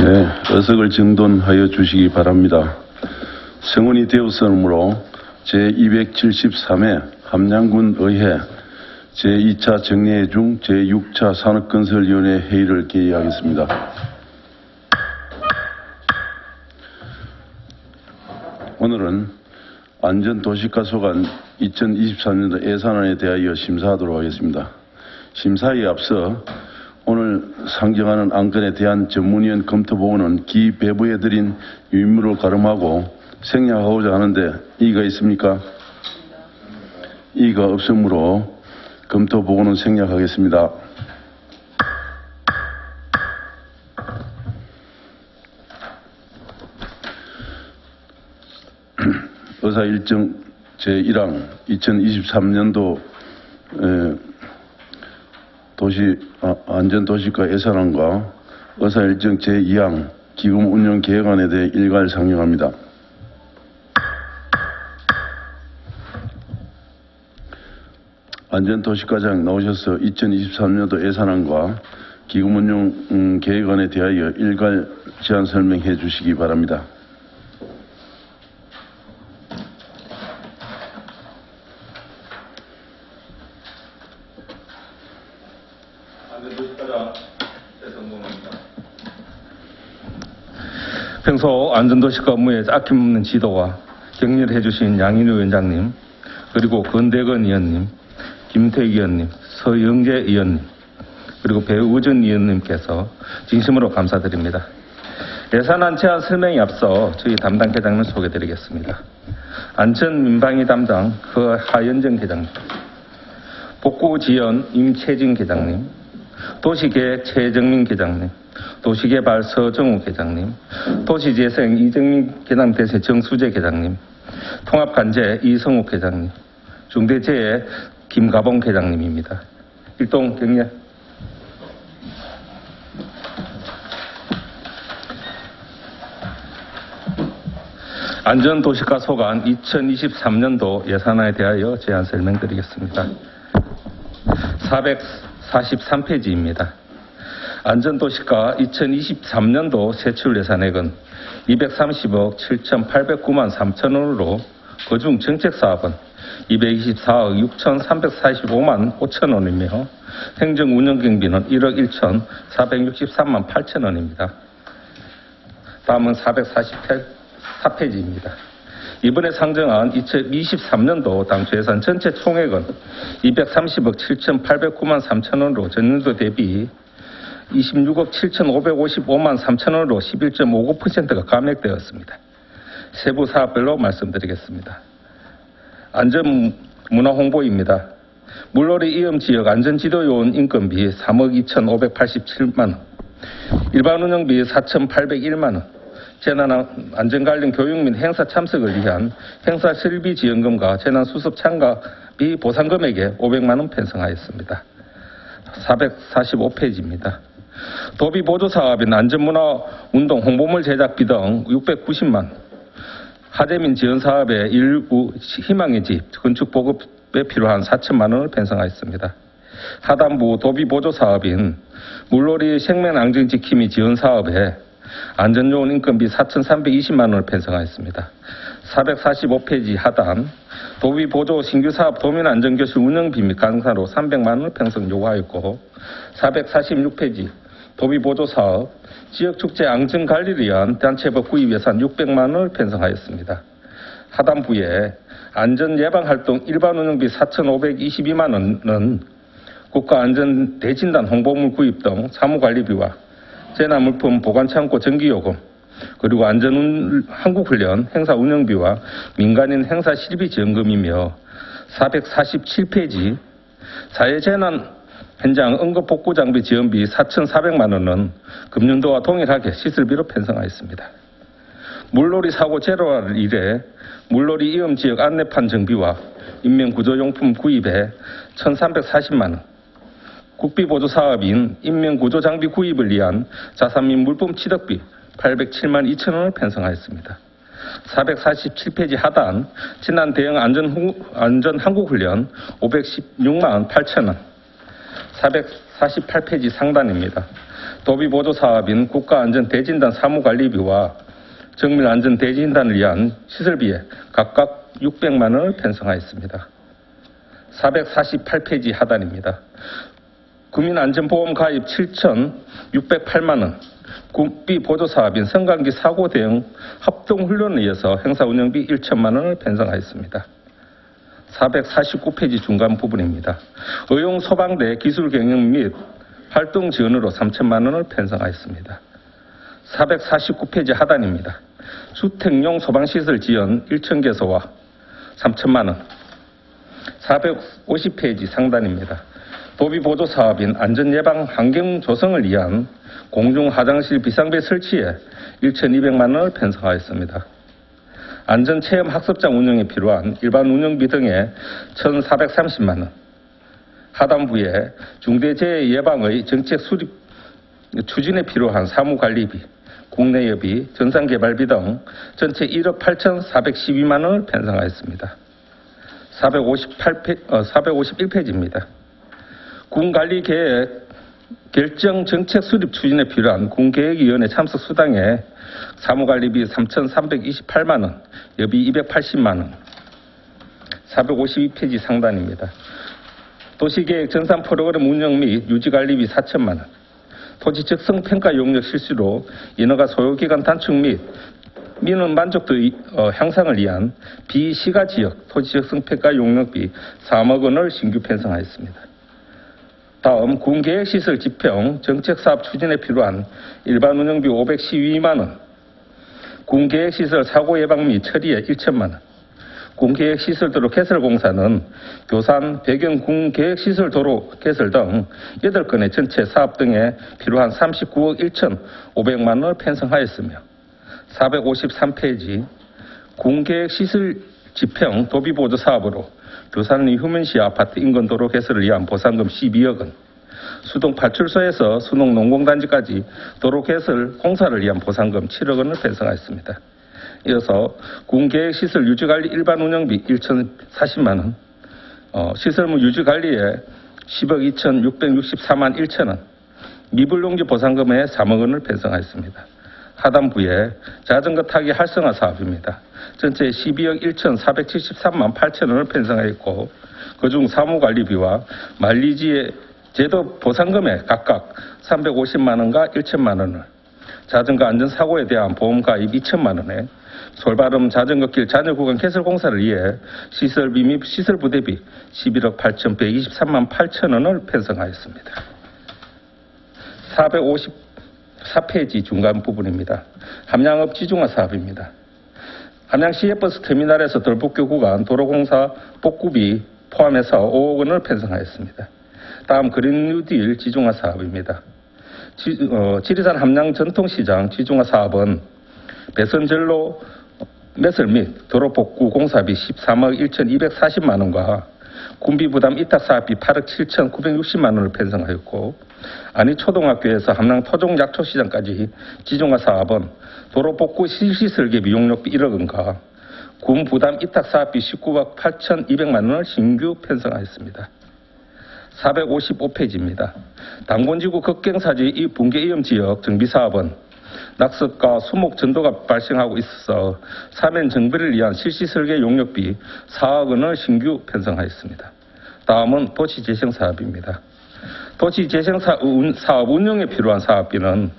네, 의석을 정돈하여 주시기 바랍니다. 성원이 되었으므로 제273회 함양군 의회 제2차 정례회 중 제6차 산업건설위원회 회의를 개의하겠습니다. 오늘은 안전도시가소관 2023년도 예산안에 대하여 심사하도록 하겠습니다. 심사에 앞서 오늘 상정하는 안건에 대한 전문위원 검토 보고는 기배부에 드린 유인물을 가름하고 생략하고자 하는데 이의가 있습니까? 이의가 없으므로 검토 보고는 생략하겠습니다. 의사일정 제1항 2023년도 안전도시가 예산안과 의사일정 제2항 기금운용계획안에 대해 일괄 상정합니다. 안전도시과장 나오셔서 2023년도 예산안과 기금운용계획안에 대하여 일괄 제안 설명해 주시기 바랍니다. 평소 안전도시가 업무에 아낌없는 지도와 격려를 해주신 양인우 위원장님, 그리고 권대건 의원님, 김태익 의원님, 서영재 의원님, 그리고 배우전 의원님께서 진심으로 감사드립니다. 예산안 제안 설명에 앞서 저희 담당 계장을 소개드리겠습니다. 안전민방위 담당 하연정 계장님, 복구지원 임채진 계장님, 도시계획 최정민 계장님, 도시개발 서정우 계장님, 도시재생 이정민 계장 대신 정수재 계장님, 통합간제 이성욱 계장님, 중대재해 김가봉 계장님입니다. 일동 격려. 안전도시가 소관 2023년도 예산안에 대하여 제안 설명드리겠습니다. 443페이지입니다. 안전도시가 2023년도 세출 예산액은 230억 7,809만 3천 원으로 그중 정책사업은 224억 6,345만 5천 원이며 행정운영경비는 1억 1,463만 8천 원입니다. 다음은 444페이지입니다. 이번에 상정한 2023년도 당초 예산 전체 총액은 230억 7,809만 3천 원으로 전년도 대비 26억 7,555만 3천 원으로 11.59%가 감액되었습니다. 세부 사업별로 말씀드리겠습니다. 안전문화홍보입니다. 물놀이 위험지역 안전지도요원 인건비 3억 2,587만 원, 일반운영비 4,801만 원, 재난안전 관련 교육 및 행사 참석을 위한 행사 실비 지원금과 재난수습 참가비 보상금액에 500만 원 편성하였습니다. 445페이지입니다. 도비보조사업인 안전문화운동 홍보물 제작비 등 690만 원, 하재민 지원사업의 일부 희망의 집 건축 보급에 필요한 4천만 원을 편성하였습니다. 하단부 도비보조사업인 물놀이 생명안전지킴이 지원사업에 안전요원 인건비 4,320만 원을 편성하였습니다. 445페이지 하단 도비보조 신규사업 도민안전교실 운영비 및 강사로 300만 원을 편성 요구하였고 446페이지 도비보조사업 지역축제 안전관리를 위한 단체법 구입 예산 600만 원을 편성하였습니다. 하단부에 안전예방활동 일반운영비 4,522만 원은 국가안전대진단 홍보물 구입 등 사무관리비와 재난물품 보관창고 전기요금, 그리고 한국훈련 행사 운영비와 민간인 행사 실비 지원금이며 447페이지 사회재난 현장 응급복구장비 지원비 4,400만 원은 금년도와 동일하게 시설비로 편성하였습니다. 물놀이 사고 제로화를 위해 물놀이 위험지역 안내판 정비와 인명구조용품 구입에 1,340만 원, 국비보조사업인 인명구조장비 구입을 위한 자산 및 물품 취득비 807만 2천 원을 편성하였습니다. 447페이지 하단 지난 대형 안전 한국훈련 516만 8천 원, 448페이지 상단입니다. 도비보조사업인 국가안전대진단 사무관리비와 정밀안전대진단을 위한 시설비에 각각 600만 원을 편성하였습니다. 448페이지 하단입니다. 국민안전보험 가입 7,608만 원, 국비 보조사업인 성관기 사고 대응 합동훈련에 이어서 행사운영비 1천만 원을 편성하였습니다. 449페이지 중간 부분입니다. 의용소방대 기술경영 및 활동 지원으로 3천만 원을 편성하였습니다. 449페이지 하단입니다. 주택용 소방시설 지원 1,000개소와 3천만 원. 450페이지 상단입니다. 도비보조사업인 안전예방 환경 조성을 위한 공중화장실 비상배 설치에 1,200만 원을 편성하였습니다. 안전체험 학습장 운영에 필요한 일반 운영비 등에 1,430만 원. 하단부에 중대재해 예방의 정책 수립 추진에 필요한 사무관리비, 국내여비, 전산개발비 등 전체 1억 8,412만 원을 편성하였습니다. 451페이지입니다. 군관리계획 결정 정책 수립 추진에 필요한 군계획위원회 참석 수당에 사무관리비 3,328만 원, 여비 280만 원. 452페이지 상단입니다. 도시계획 전산 프로그램 운영 및 유지관리비 4천만 원. 토지 적성 평가 용역 실시로 인허가 소요기간 단축 및 민원 만족도 향상을 위한 비시가 지역 토지 적성 평가 용역비 3억 원을 신규 편성하였습니다. 다음 군계획시설 지평 정책사업 추진에 필요한 일반 운영비 512만 원, 군계획시설 사고 예방 및 처리에 1천만 원, 군계획시설도로 개설공사는 교산, 배경 군계획시설도로 개설 등 8건의 전체 사업 등에 필요한 39억 1,500만 원을 편성하였으며 453페이지 군계획시설 지평 도비보조 사업으로 교산리 휴men시 아파트 인근도로 개설을 위한 보상금 12억 원, 수동 파출소에서 수동 농공단지까지 도로 개설 공사를 위한 보상금 7억 원을 편성하였습니다. 이어서 군계획시설 유지관리 일반 운영비 1,040만 원, 시설물 유지관리에 10억 2,664만 1천 원, 미불용지 보상금에 3억 원을 편성하였습니다. 하단부에 자전거 타기 활성화 사업입니다. 전체 12억 1,473만 8천 원을 편성하였고 그중 사무관리비와 말리지의 제도 보상금에 각각 350만 원과 1천만 원을, 자전거 안전사고에 대한 보험가입 2천만 원에 솔바름 자전거길 잔여구간 개설 공사를 위해 시설비 및 시설부대비 11억 8,123만 8천 원을 편성하였습니다. 454페이지 중간 부분입니다. 함양업 지중화 사업입니다. 함양 시외버스 터미널에서 돌복교 구간 도로공사 복구비 포함해서 5억 원을 편성하였습니다. 다음 그린 뉴딜 지중화 사업입니다. 지리산 함양 전통시장 지중화 사업은 배선절로 매설 및 도로 복구 공사비 13억 1,240만 원과 군비 부담 이탁 사업비 8억 7,960만 원을 편성하였고 안희초등학교에서 함양 토종 약초시장까지 지중화 사업은 도로 복구 실시 설계비 용역비 1억 원과 군 부담 이탁 사업비 19억 8,200만 원을 신규 편성하였습니다. 455페이지입니다. 당본지구 극경사지 이 붕괴위험 지역 정비사업은 낙석과 수목 전도가 발생하고 있어서 사면 정비를 위한 실시 설계 용역비 4억 원을 신규 편성하였습니다. 다음은 도시재생 사업입니다. 도시재생 사업 운영에 필요한 사업비는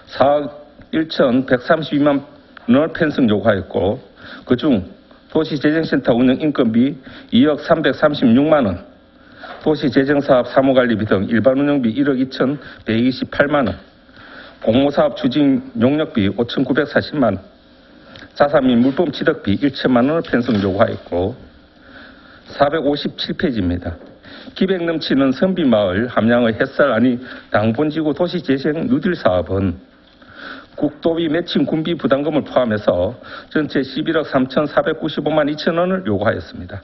4억 1,132만 원을 편성 요구하였고 그중 도시재생센터 운영 인건비 2억 336만 원, 도시재생사업 사무관리비 등 일반 운영비 1억 2,128만 원, 공모사업 추진 용역비 5,940만 원, 자산 및 물품 취득비 1천만 원을 편성 요구하였고 457페이지입니다. 기백 넘치는 선비마을 함양의 햇살 아니 당본지구 도시재생 누딜 사업은 국도비 매칭 군비 부담금을 포함해서 전체 11억 3,495만 2천 원을 요구하였습니다.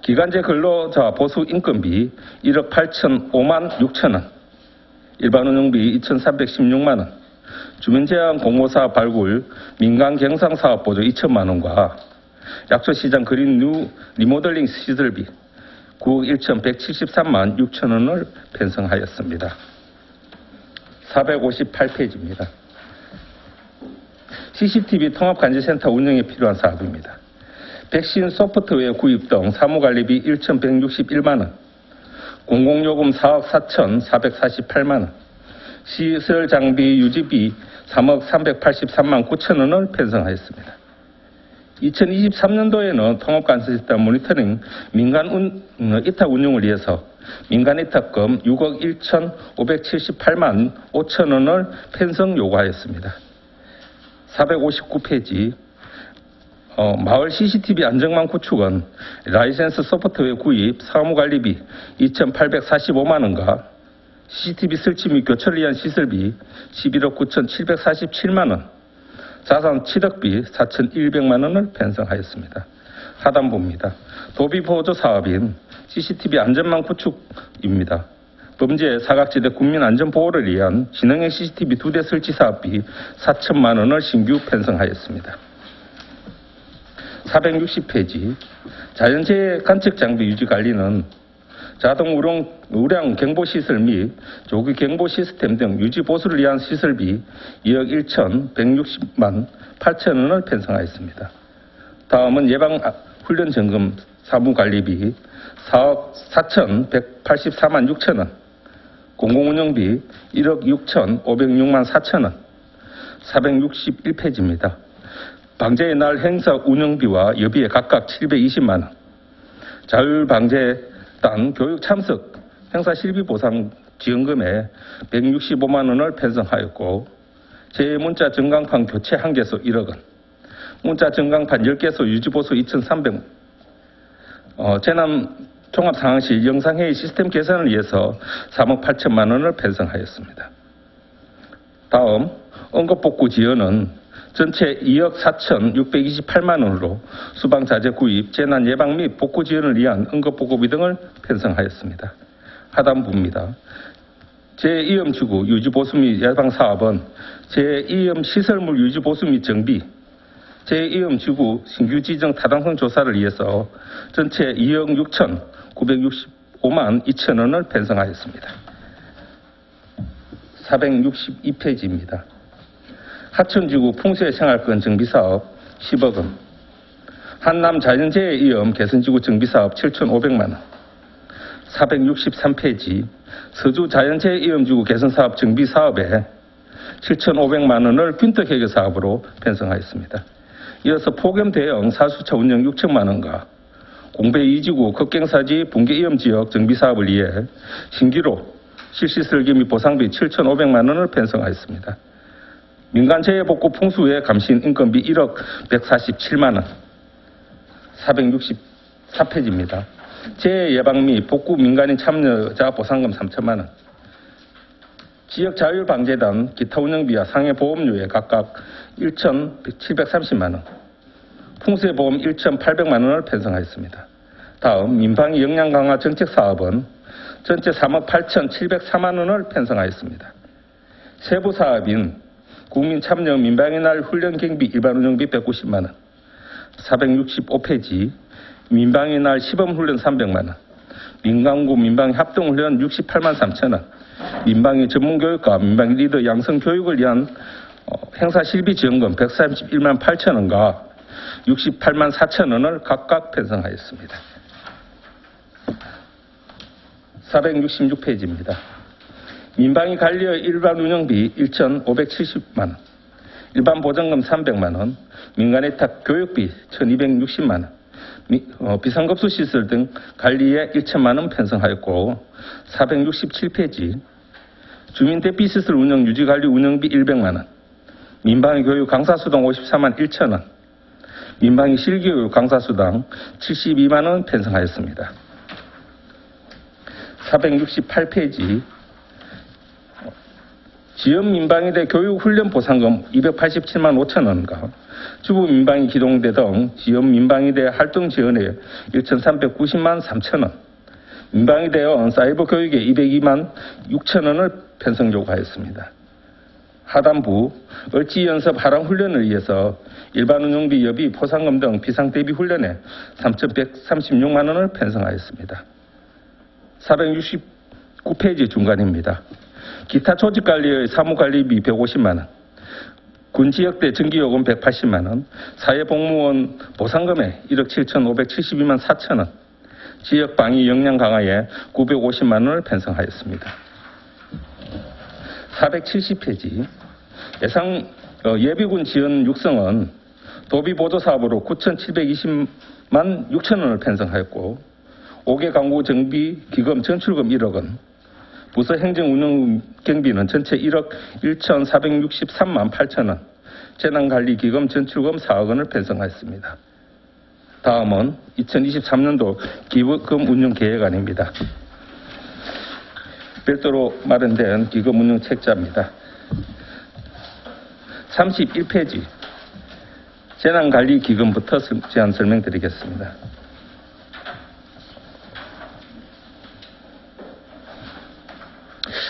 기간제 근로자 보수 인건비 1억 8,005만 6천 원, 일반 운영비 2,316만 원, 주민제한 공모사업 발굴, 민간 경상사업 보조 2천만 원과 약초시장 그린 뉴 리모델링 시설비 9억 1,173만 6천 원을 편성하였습니다. 458페이지입니다. CCTV 통합관제센터 운영에 필요한 사업입니다. 백신 소프트웨어 구입 등 사무관리비 1,161만 원, 공공요금 4억 4,448만 원, 시설 장비 유지비 3억 383만 9천 원을 편성하였습니다. 2023년도에는 통합관세센터 모니터링 민간 이탁 운용을 위해서 민간 이탁금 6억 1,578만 5천 원을 편성 요구하였습니다. 459페이지 마을 CCTV 안정망 구축은 라이센스 소프트웨어 구입 사무관리비 2,845만 원과 CCTV 설치 및 교체를 위한 시설비 11억 9,747만 원, 자산 취득비 4,100만 원을 편성하였습니다. 하단부입니다. 도비보조 사업인 CCTV 안전망 구축입니다. 범죄 사각지대 국민 안전보호를 위한 지능형 CCTV 2대 설치 사업비 4천만 원을 신규 편성하였습니다. 460페이지 자연재해 관측 장비 유지 관리는 자동 우량 경보 시설 및 조기 경보 시스템 등 유지 보수를 위한 시설비 2억 1,160만 8천 원을 편성하였습니다. 다음은 예방 훈련 점검 사무관리비 4억 4,184만 6천 원, 공공운영비 1억 6,506만 4천 원, 461페이지입니다. 방제의 날 행사 운영비와 여비에 각각 720만 원, 자율방제단 교육 참석 행사 실비 보상 지원금에 165만 원을 편성하였고, 재문자 전광판 교체 1개소 1억 원, 문자 전광판 10개소 유지보수 2,300만 원, 재난 종합상황실 영상회의 시스템 개선을 위해서 3억 8천만 원을 편성하였습니다. 다음 응급복구 지원은 전체 2억 4,628만 원으로 수방자재 구입, 재난 예방 및 복구 지원을 위한 응급보급비 등을 편성하였습니다. 하단부입니다. 제2염지구 유지보수 및 예방사업은 제2염 시설물 유지보수 및 정비, 제2염지구 신규 지정 타당성 조사를 위해서 전체 2억 6,965만 2천 원을 편성하였습니다. 462페이지입니다. 하천지구 풍수의 생활권 정비사업 10억 원, 한남 자연재해 위험 개선지구 정비사업 7,500만 원, 463페이지 서주 자연재해 위험지구 개선사업 정비사업에 7,500만 원을 균등회계 사업으로 편성하였습니다. 이어서 폭염 대응 사수차 운영 6천만 원과 공배 2지구 급경사지 붕괴 위험지역 정비사업을 위해 신기로 실시 설계 및 보상비 7,500만 원을 편성하였습니다. 민간재해복구 풍수의 감신 인건비 1억 147만 원, 464페이지입니다. 재해 예방 및 복구 민간인 참여자 보상금 3천만 원, 지역자율방재단 기타 운영비와 상해보험료에 각각 1,730만 원, 풍수해보험 1,800만 원을 편성하였습니다. 다음 민방위 역량강화 정책사업은 전체 3억 8,704만 원을 편성하였습니다. 세부 사업인 국민참여 민방위 날 훈련 경비 일반 운영비 190만 원, 465페이지 민방위 날 시범훈련 300만 원, 민간구 민방위 합동훈련 68만 3천 원, 민방위 전문교육과 민방위 리더 양성 교육을 위한 행사 실비 지원금 131만 8천 원과 68만 4천 원을 각각 편성하였습니다. 466페이지입니다. 민방위 관리의 일반 운영비 1,570만 원, 일반 보전금 300만 원, 민간委託 교육비 1,260만 원, 비상급수 시설 등 관리에 1천만 원 편성하였고, 467페이지 주민대피시설 운영 유지관리 운영비 100만 원, 민방위 교육 강사수당 54만 1천 원, 민방위 실기교육 강사수당 72만 원 편성하였습니다. 468페이지 지역민방위대 교육훈련 보상금 287만 5천 원과 주부민방위 기동대 등 지역민방위대 활동 지원에 1,390만 3천 원, 민방위대원 사이버 교육에 202만 6천 원을 편성 요구하였습니다. 하단부 을지연습 하랑훈련을 위해서 일반 운영비 여비 포상금 등 비상대비 훈련에 3,136만 원을 편성하였습니다. 469페이지 중간입니다. 기타 조직관리의 사무관리비 150만 원, 군지역대 전기요금 180만 원, 사회복무원 보상금액 1억 7,572만 4천 원, 지역방위 역량 강화에 950만 원을 편성하였습니다. 470페이지 예비군 지원 육성은 도비보조사업으로 9,720만 6천 원을 편성하였고 5개 강구 정비 기금 전출금 1억 원, 부서 행정운영 경비는 전체 1억 1,463만 8천 원, 재난관리기금 전출금 4억 원을 편성하였습니다. 다음은 2023년도 기금 운영 계획안입니다. 별도로 마련된 기금 운영 책자입니다. 31페이지 재난관리기금부터 제안 설명드리겠습니다.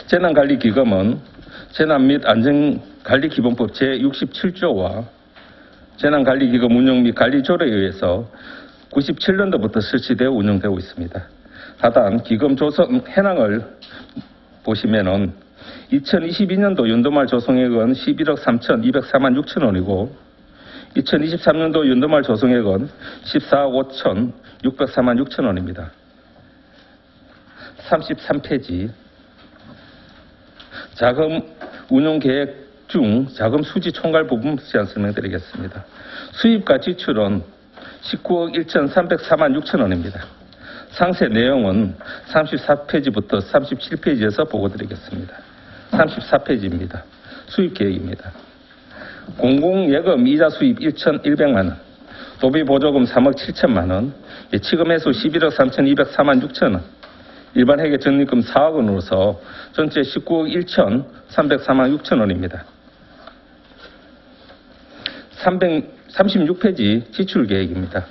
재난관리기금은 재난 및 안전관리기본법 제67조와 재난관리기금 운영 및 관리조례에 의해서 97년도부터 설치되어 운영되고 있습니다. 하단 기금 조성 현황을 보시면은 2022년도 연도말 조성액은 11억 3,204만 6천 원이고 2023년도 연도말 조성액은 14억 5,604만 6천 원입니다. 33페이지 자금 운용 계획 중 자금 수지 총괄 부분 제안 설명드리겠습니다. 수입과 지출은 19억 1,304만 6천 원입니다. 상세 내용은 34페이지부터 37페이지에서 보고드리겠습니다. 34페이지입니다. 수입 계획입니다. 공공예금 이자 수입 1,100만 원, 도비보조금 3억 7천만 원, 예치금 회수 11억 3,204만 6천 원, 일반 회계 적립금 4억 원으로서 전체 19억 1,304만 6천 원입니다. 36페이지 지출 계획입니다.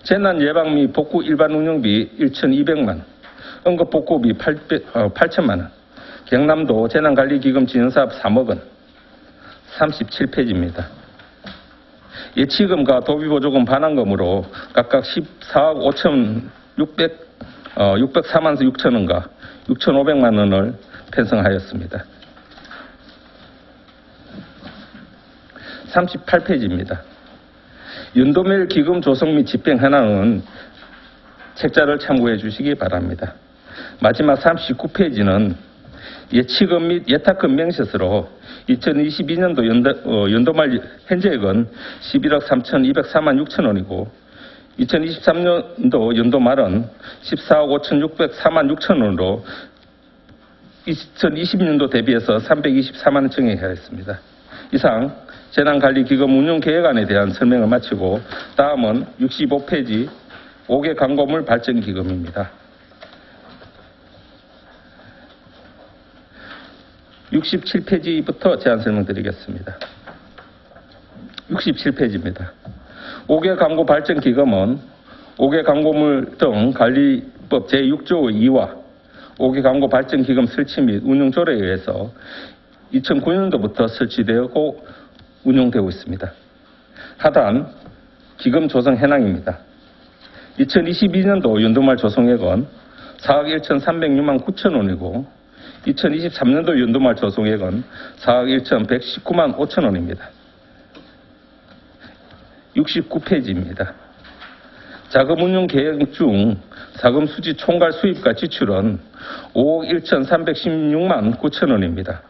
재난 예방 및 복구 일반 운영비 1,200만 원, 응급복구비 8천만 원, 경남도 재난관리기금 진행사업 3억 원. 37페이지입니다. 예치금과 도비보조금 반환금으로 각각 14억 604만 6천 원과 6,500만 원을 편성하였습니다. 38페이지입니다. 연도별 기금 조성 및 집행 현황은 책자를 참고해 주시기 바랍니다. 마지막 39페이지는 예치금 및 예탁금 명세서로 2022년도 연도말 현재액은 11억 3,204만 6천 원이고 2023년도 연도말은 14억 5,604만 6천 원으로 2020년도 대비해서 324만 원 증액하였습니다. 이상 재난관리기금 운용계획안에 대한 설명을 마치고 다음은 65페이지 5개 광고물 발전기금입니다. 67페이지부터 제안 설명드리겠습니다. 67페이지입니다. 5개 광고 발전기금은 5개 광고물 등 관리법 제6조 2와 5개 광고 발전기금 설치 및 운영조례에 의해서 2009년도부터 설치되고 운용되고 있습니다. 하단 기금 조성 현황입니다. 2022년도 연도말 조성액은 4억 1,306만 9천 원이고 2023년도 연도말 조성액은 4억 1,119만 5천 원입니다. 69페이지입니다. 자금 운용 계획 중 자금 수지 총괄 수입과 지출은 5억 1,316만 9천 원입니다.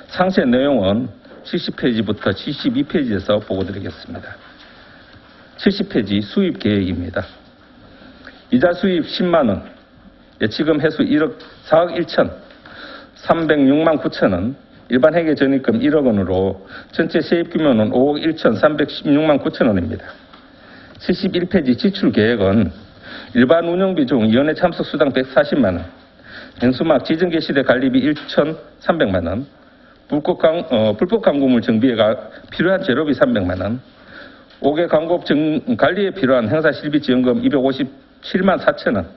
상세 내용은 70페이지부터 72페이지에서 보고드리겠습니다. 70페이지 수입 계획입니다. 이자 수입 10만 원, 예치금 회수 4억 1천 306만 9천 원, 일반 회계 적립금 1억 원으로 전체 세입 규모는 5억 1,316만 9천 원입니다. 71페이지 지출 계획은 일반 운영비 중 연회 참석 수당 140만 원, 현수막 지정 게시대 관리비 1,300만 원, 불법 광고물 정비에 필요한 재료비 300만 원, 5개 광고 관리에 필요한 행사 실비 지원금 257만 4천 원,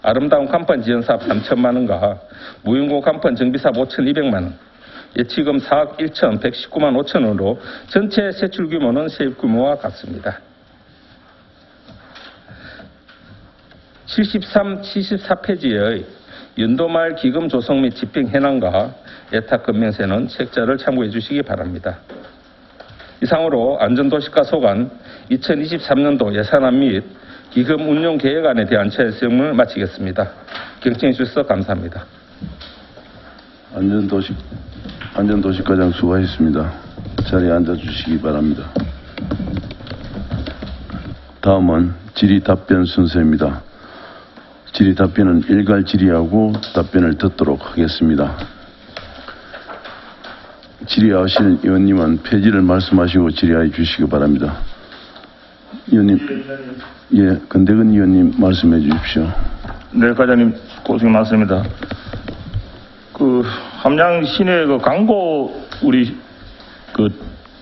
아름다운 간판 지원 사업 3천만 원과 무용고 간판 정비 사업 5,200만 원, 예치금 4억 1,119만 5천 원으로 전체 세출 규모는 세입 규모와 같습니다. 73, 74페이지의 연도말 기금 조성 및 집행 현황과 예탁 금명세는 책자를 참고해 주시기 바랍니다. 이상으로 안전도시가 소관 2023년도 예산안 및 기금 운용 계획안에 대한 채점을 마치겠습니다. 경청해 주셔서 감사합니다. 안전도시과장 수고하셨습니다. 자리에 앉아주시기 바랍니다. 다음은 질의답변 순서입니다. 질의답변은 일괄 질의하고 답변을 듣도록 하겠습니다. 질의하실 의원님은 폐지를 말씀하시고 질의해 주시기 바랍니다. 의원님, 예, 건대근 의원님 말씀해 주십시오. 네, 과장님 고생 많습니다. 함양 시내 광고 우리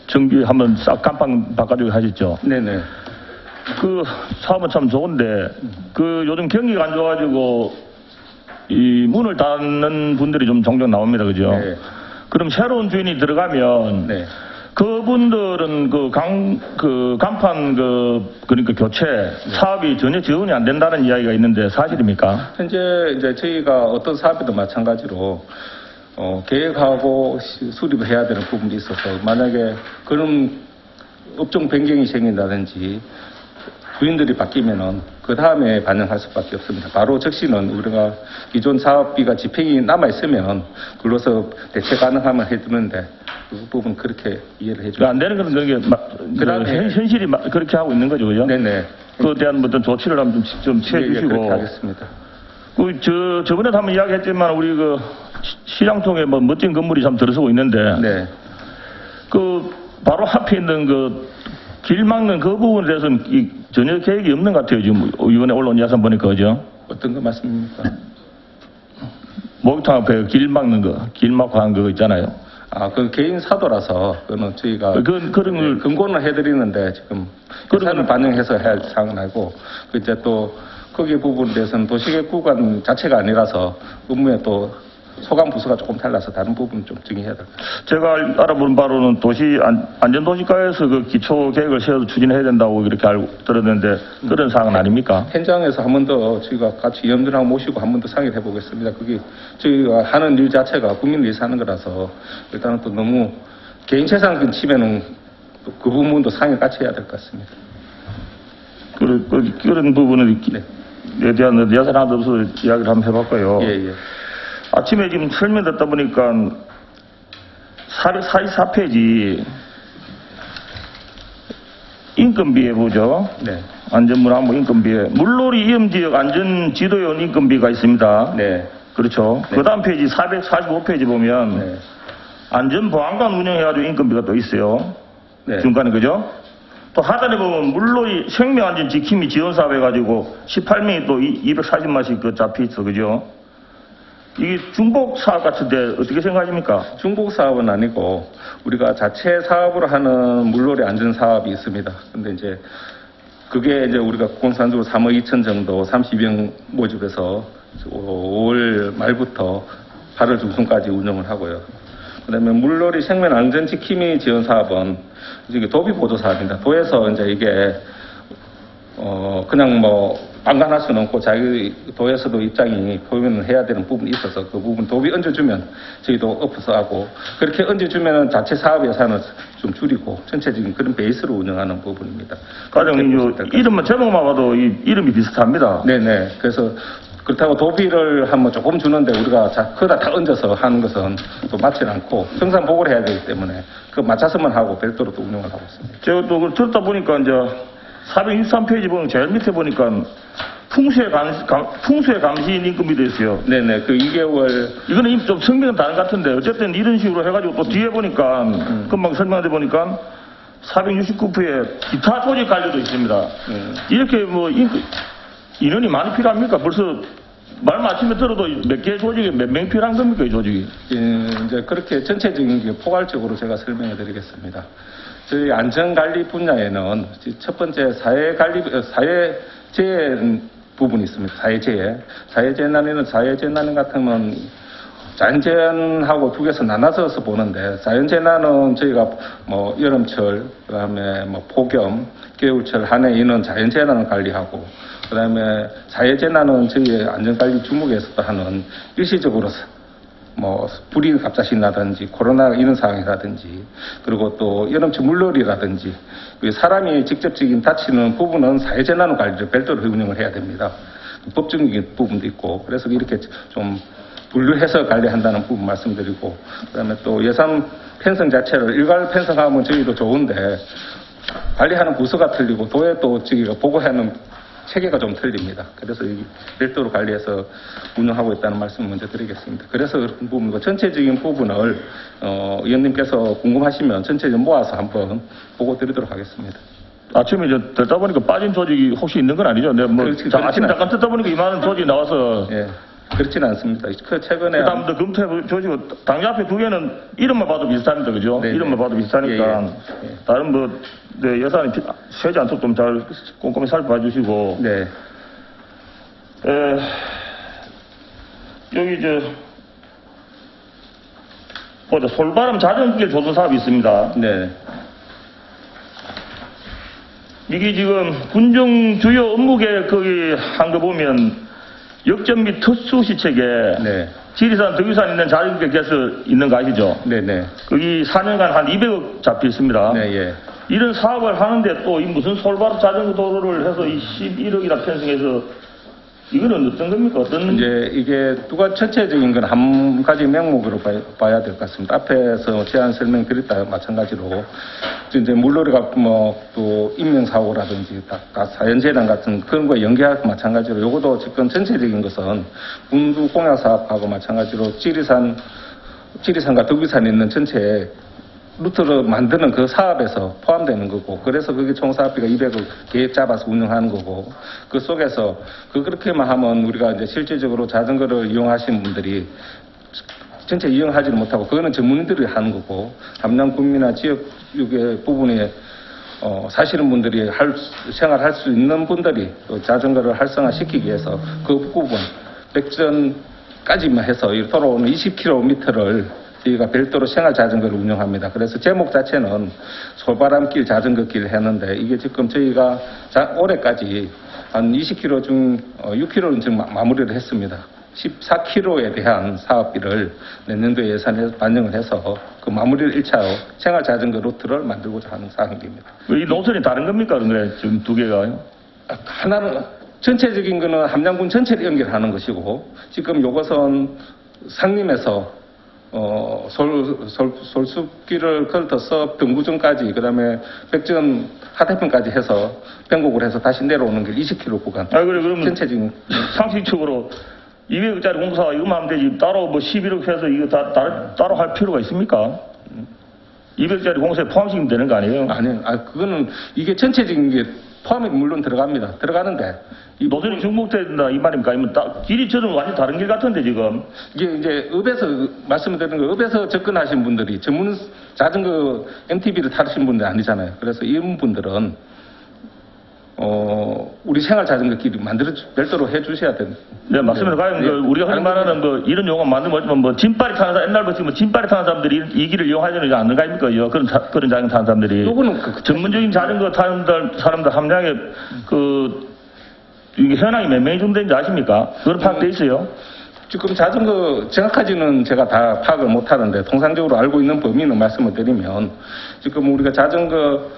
정비 한번 싹 간판 바꿔주고 하셨죠? 네네. 사업은 참 좋은데 요즘 경기가 안 좋아가지고 이 문을 닫는 분들이 좀 종종 나옵니다, 그죠? 네. 그럼 새로운 주인이 들어가면 네. 그분들은 간판 그러니까 교체 사업이 전혀 지원이 안 된다는 이야기가 있는데 사실입니까? 현재 이제 저희가 어떤 사업에도 마찬가지로 계획하고 수립을 해야 되는 부분이 있어서 만약에 그런 업종 변경이 생긴다든지 주인들이 바뀌면은 그 다음에 반영할 수밖에 없습니다. 바로 즉시는 우리가 기존 사업비가 집행이 남아 있으면 그로서 대체 가능하면 해주는데 그 부분 그렇게 이해를 해주고 안 되는 건 그게 현실이 그렇게 하고 있는 거죠, 그죠? 네네. 그에 대한 어떤 조치를 한번 좀 취해주시고. 그렇게 하겠습니다. 저번에도 한번 이야기했지만 우리 시장통에 멋진 건물이 참 들어서고 있는데. 네. 바로 앞에 있는 길 막는 그 부분에 대해서는 전혀 계획이 없는 것 같아요. 지금 이번에 올라온 예산 보니까, 그죠? 어떤 거 말씀입니까? 목욕탕 앞에 길 막는 길 막고 한 거 있잖아요. 그 개인 사도라서 그거는 저희가 그런 걸 근거는 해드리는데 지금 예산을 반영해서 해야 할 사항은 아니고 이제 또 거기 부분에 대해서는 도시계획 구간 자체가 아니라서 업무에 또 소관 부서가 조금 달라서 다른 부분 좀 정의해야 될 것 같습니다. 제가 알아본 바로는 안전도시가에서 기초 계획을 세워서 추진해야 된다고 이렇게 알고 들었는데 그런 사항은 아닙니까? 현장에서 한 번 더 저희가 같이 위원들하고 모시고 한 번 더 상의를 해보겠습니다. 그게 저희가 하는 일 자체가 국민을 위해서 하는 거라서 일단은 또 너무 개인 재산 침해는 그 부분도 상의 같이 해야 될 것 같습니다. 그런 부분에 대한 예산 하나 없어서 이야기를 한번 해봤고요. 예. 아침에 지금 설명 듣다 보니까 444페이지 인건비에 보죠. 네. 안전문화부 인건비에 물놀이 위험지역 안전지도원 인건비가 있습니다. 네. 그렇죠. 네. 그 다음 페이지 445페이지 보면 네. 안전보안관 운영해가지고 인건비가 또 있어요. 네. 중간에 그죠? 또 하단에 보면 물놀이 생명안전 지킴이 지원사업 해가지고 18명이 또 240만씩 잡혀 있어, 그죠? 이게 중복 사업 같은데 어떻게 생각하십니까? 중복 사업은 아니고 우리가 자체 사업으로 하는 물놀이 안전 사업이 있습니다. 근데 이제 그게 이제 우리가 공산적으로 3억 2천 정도 30명 모집해서 5월 말부터 8월 중순까지 운영을 하고요. 그다음에 물놀이 생명 안전 지킴이 지원 사업은 이게 도비 보조 사업입니다. 도에서 이제 이게 그냥 안간할 수는 없고 자기 도에서도 입장이 보면은 해야 되는 부분이 있어서 그 부분 도비 얹어주면 저희도 엎어서 하고 그렇게 얹어주면은 자체 사업 예산을 좀 줄이고 전체적인 그런 베이스로 운영하는 부분입니다. 과장님, 이름만 제목만 봐도 이름이 비슷합니다. 네네. 그래서 그렇다고 도비를 한번 조금 주는데 우리가 그다 다 얹어서 하는 것은 또 맞지 않고 정상 보고를 해야 되기 때문에 그 맞춰서만 하고 별도로 또 운영을 하고 있습니다. 제가 또 듣다 보니까 이제 463페이지 보면 제일 밑에 보니까 풍수의 감시인 인건비도 있어요. 네네. 그 2개월. 이거는 좀 성명은 다른 것 같은데 어쨌든 이런 식으로 해가지고 또 뒤에 보니까 금방 설명하다 보니까 469페이지에 기타 조직 관리도 있습니다. 이렇게 인원이 많이 필요합니까? 벌써 말 마침에 들어도 몇 개의 조직에 몇 명 필요한 겁니까, 이 조직이? 이제 그렇게 전체적인 게 포괄적으로 제가 설명해 드리겠습니다. 저희 안전관리 분야에는 첫 번째 사회재해 부분이 있습니다. 사회재난에는 사회재난 같으면 자연재난하고 두 개서 나눠서 보는데, 자연재난은 저희가 뭐 여름철, 그다음에 뭐 폭염, 겨울철 한 해 이는 자연재난을 관리하고, 그다음에 사회재난은 저희의 안전관리 주목에서도 하는 일시적으로 뭐 불이 갑자기 나든지 코로나 이런 상황이라든지, 그리고 또 여름철 물놀이라든지 사람이 직접적인 다치는 부분은 사회재난 관리를 별도로 운영을 해야 됩니다. 법적인 부분도 있고, 그래서 이렇게 좀 분류해서 관리한다는 부분 말씀드리고, 그다음에 또 예산 편성 자체를 일괄 편성하면 저희도 좋은데 관리하는 부서가 틀리고 도에 또 저기가 보고하는 체계가 좀 틀립니다. 그래서 이 별도로 관리해서 운영하고 있다는 말씀을 먼저 드리겠습니다. 그래서 그런 부분이고, 전체적인 부분을 의원님께서 궁금하시면 전체적으로 모아서 한번 보고 드리도록 하겠습니다. 아침에 듣다 보니까 빠진 조직이 혹시 있는 건 아니죠? 내가 뭐 그렇지, 아침에 그렇지는 잠깐 듣다 보니까 이만한 조직이 나와서 예, 그렇지는 않습니다. 최근에 그다음 또 검토해 조직은 당뇨 앞에 두 개는 이름만 봐도 비슷합니다, 그죠? 네, 이름만 네. 봐도 비슷하니까 예, 예. 다른 뭐 네, 예산이 세지 않도록 좀 잘 꼼꼼히 살펴봐 주시고. 네, 여기 보자, 솔바람 자전길 조성 사업이 있습니다. 네, 이게 지금 군정 주요 업무 계획 거기 한 거 보면 역전 및 특수 시책에 네, 지리산, 덕유산 있는 자전거 개설 있는 거 아시죠? 네, 네, 거기 4년간 한 200억 잡혀 있습니다. 네, 예. 이런 사업을 하는데 또 이 무슨 솔바람 자전거 도로를 해서 이 11억이나 편성해서 이거는 어떤 겁니까? 어떤 이제 이게 누가 전체적인 건 한 가지 명목으로 봐야 될 것 같습니다. 앞에서 제안 설명드렸다 마찬가지로 이제 물놀이가 뭐 또 인명사고라든지 다 사연재난 같은 그런 거에 연계하고 마찬가지로 요것도 지금 전체적인 것은 군수 공약 사업하고 마찬가지로 지리산과 덕유산에 있는 전체 루트를 만드는 그 사업에서 포함되는 거고, 그래서 그게 총 사업비가 200억 계획 잡아서 운영하는 거고, 그 속에서 그렇게만 하면 우리가 이제 실질적으로 자전거를 이용하시는 분들이 전체 이용하지는 못하고, 그거는 전문인들이 하는 거고, 함양군민이나 지역 육의 부분에 사시는 분들이 생활할 수 있는 분들이 또 자전거를 활성화시키기 위해서 그 부분 백전까지만 해서 돌아오는 20km를 저희가 별도로 생활 자전거를 운영합니다. 그래서 제목 자체는 솔바람길 자전거길 했는데, 이게 지금 저희가 올해까지 한 20km 중 6km는 지금 마무리를 했습니다. 14km에 대한 사업비를 내년도에 예산에 반영을 해서 그 마무리를 1차로 생활 자전거 루트를 만들고자 하는 사항입니다. 이 노선이 다른 겁니까? 그래 지금 두 개가. 하나는 전체적인 거는 함양군 전체를 연결하는 것이고, 지금 요것은 상림에서 솔숲길을 걸어서 등구점까지, 그 다음에 백전 하태평까지 해서 변곡을 해서 다시 내려오는 길 20km 구간. 그래, 그러면 전체적인. 상식적으로 200억짜리 공사 이거만 하면 되지. 따로 뭐 11억 해서 이거 따로 할 필요가 있습니까? 200억짜리 공사에 포함시키면 되는 거 아니에요? 아니요. 그거는 이게 전체적인 게 포함이 물론 들어갑니다. 들어가는데. 이 노선이 중복돼야 된다 이 말입니까? 아니면 길이 저는 완전 다른 길 같은데 지금. 이게 이제 읍에서 말씀드리는 거, 읍에서 접근하신 분들이 전문 자전거 MTB를 타신 분들 아니잖아요. 그래서 이런 분들은 우리 생활 자전거 길이 별도로 해주셔야 됩니다. 네, 맞습니다. 과연 네. 우리가 흔히 말하는 뭐 이런 용어 만들면 뭐 짐발이 타는 사람, 옛날부터 뭐 짐발이 타는 사람들이 이 길을 이용하지는 않는 거 아닙니까? 그런 자전거 타는 사람들이. 요거는 전문적인 자전거 타는 사람들 함량에 이게 현황이 몇 명이 정도 되는지 아십니까? 그건 파악돼 있어요? 지금 자전거 정확하지는 제가 다 파악을 못 하는데, 통상적으로 알고 있는 범위는 말씀을 드리면, 지금 우리가 자전거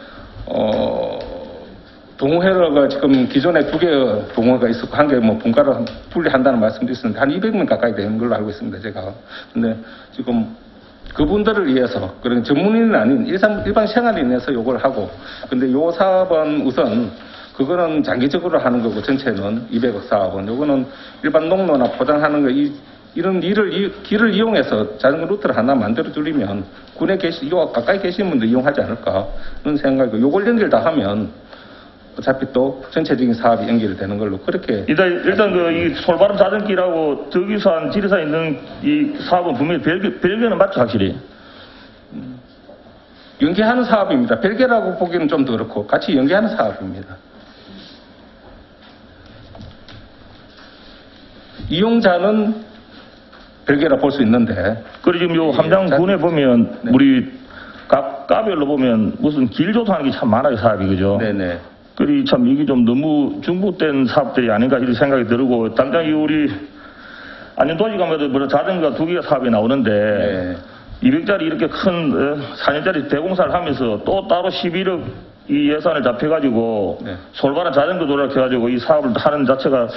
동호회가 지금 기존에 2개의 동호회가 있었고, 한 개 뭐 분가를 분리한다는 말씀도 있었는데, 한 200명 가까이 되는 걸로 알고 있습니다, 제가. 근데 지금 그분들을 위해서, 그런 전문인은 아닌 일반 생활인에서 요걸 하고, 근데 요 사업은 우선 그거는 장기적으로 하는 거고, 전체는 200억 사업은. 요거는 일반 농로나 포장하는 거, 이런 길을 이용해서 자전거 루트를 하나 만들어 드리면 군에 요 가까이 계신 분들 이용하지 않을까, 그런 생각이고, 요걸 연결 다 하면 어차피 또 전체적인 사업이 연결이 되는 걸로 그렇게. 일단 이 솔바람 자전길하고 덕유산, 지리산 있는 이 사업은 분명히 별개는 맞죠, 확실히? 연계하는 사업입니다. 별개라고 보기는 좀 그렇고 같이 연계하는 사업입니다. 이용자는 별개라 볼 수 있는데. 그리고 지금 요 함장군에 보면 네. 우리 각 과별로 보면 무슨 길 조성하는 게 참 많아요, 사업이. 그죠? 네네. 그리 참 이게 좀 너무 중복된 사업들이 아닌가 이런 생각이 들고, 당장 이 우리 안전도시 가면도 뭐 자전거 2개가 사업이 나오는데 네. 200짜리 이렇게 큰 4년짜리 대공사를 하면서 또 따로 11억 이 예산을 잡혀가지고 네. 솔바른 자전거 도락해가지고 이 사업을 하는 자체가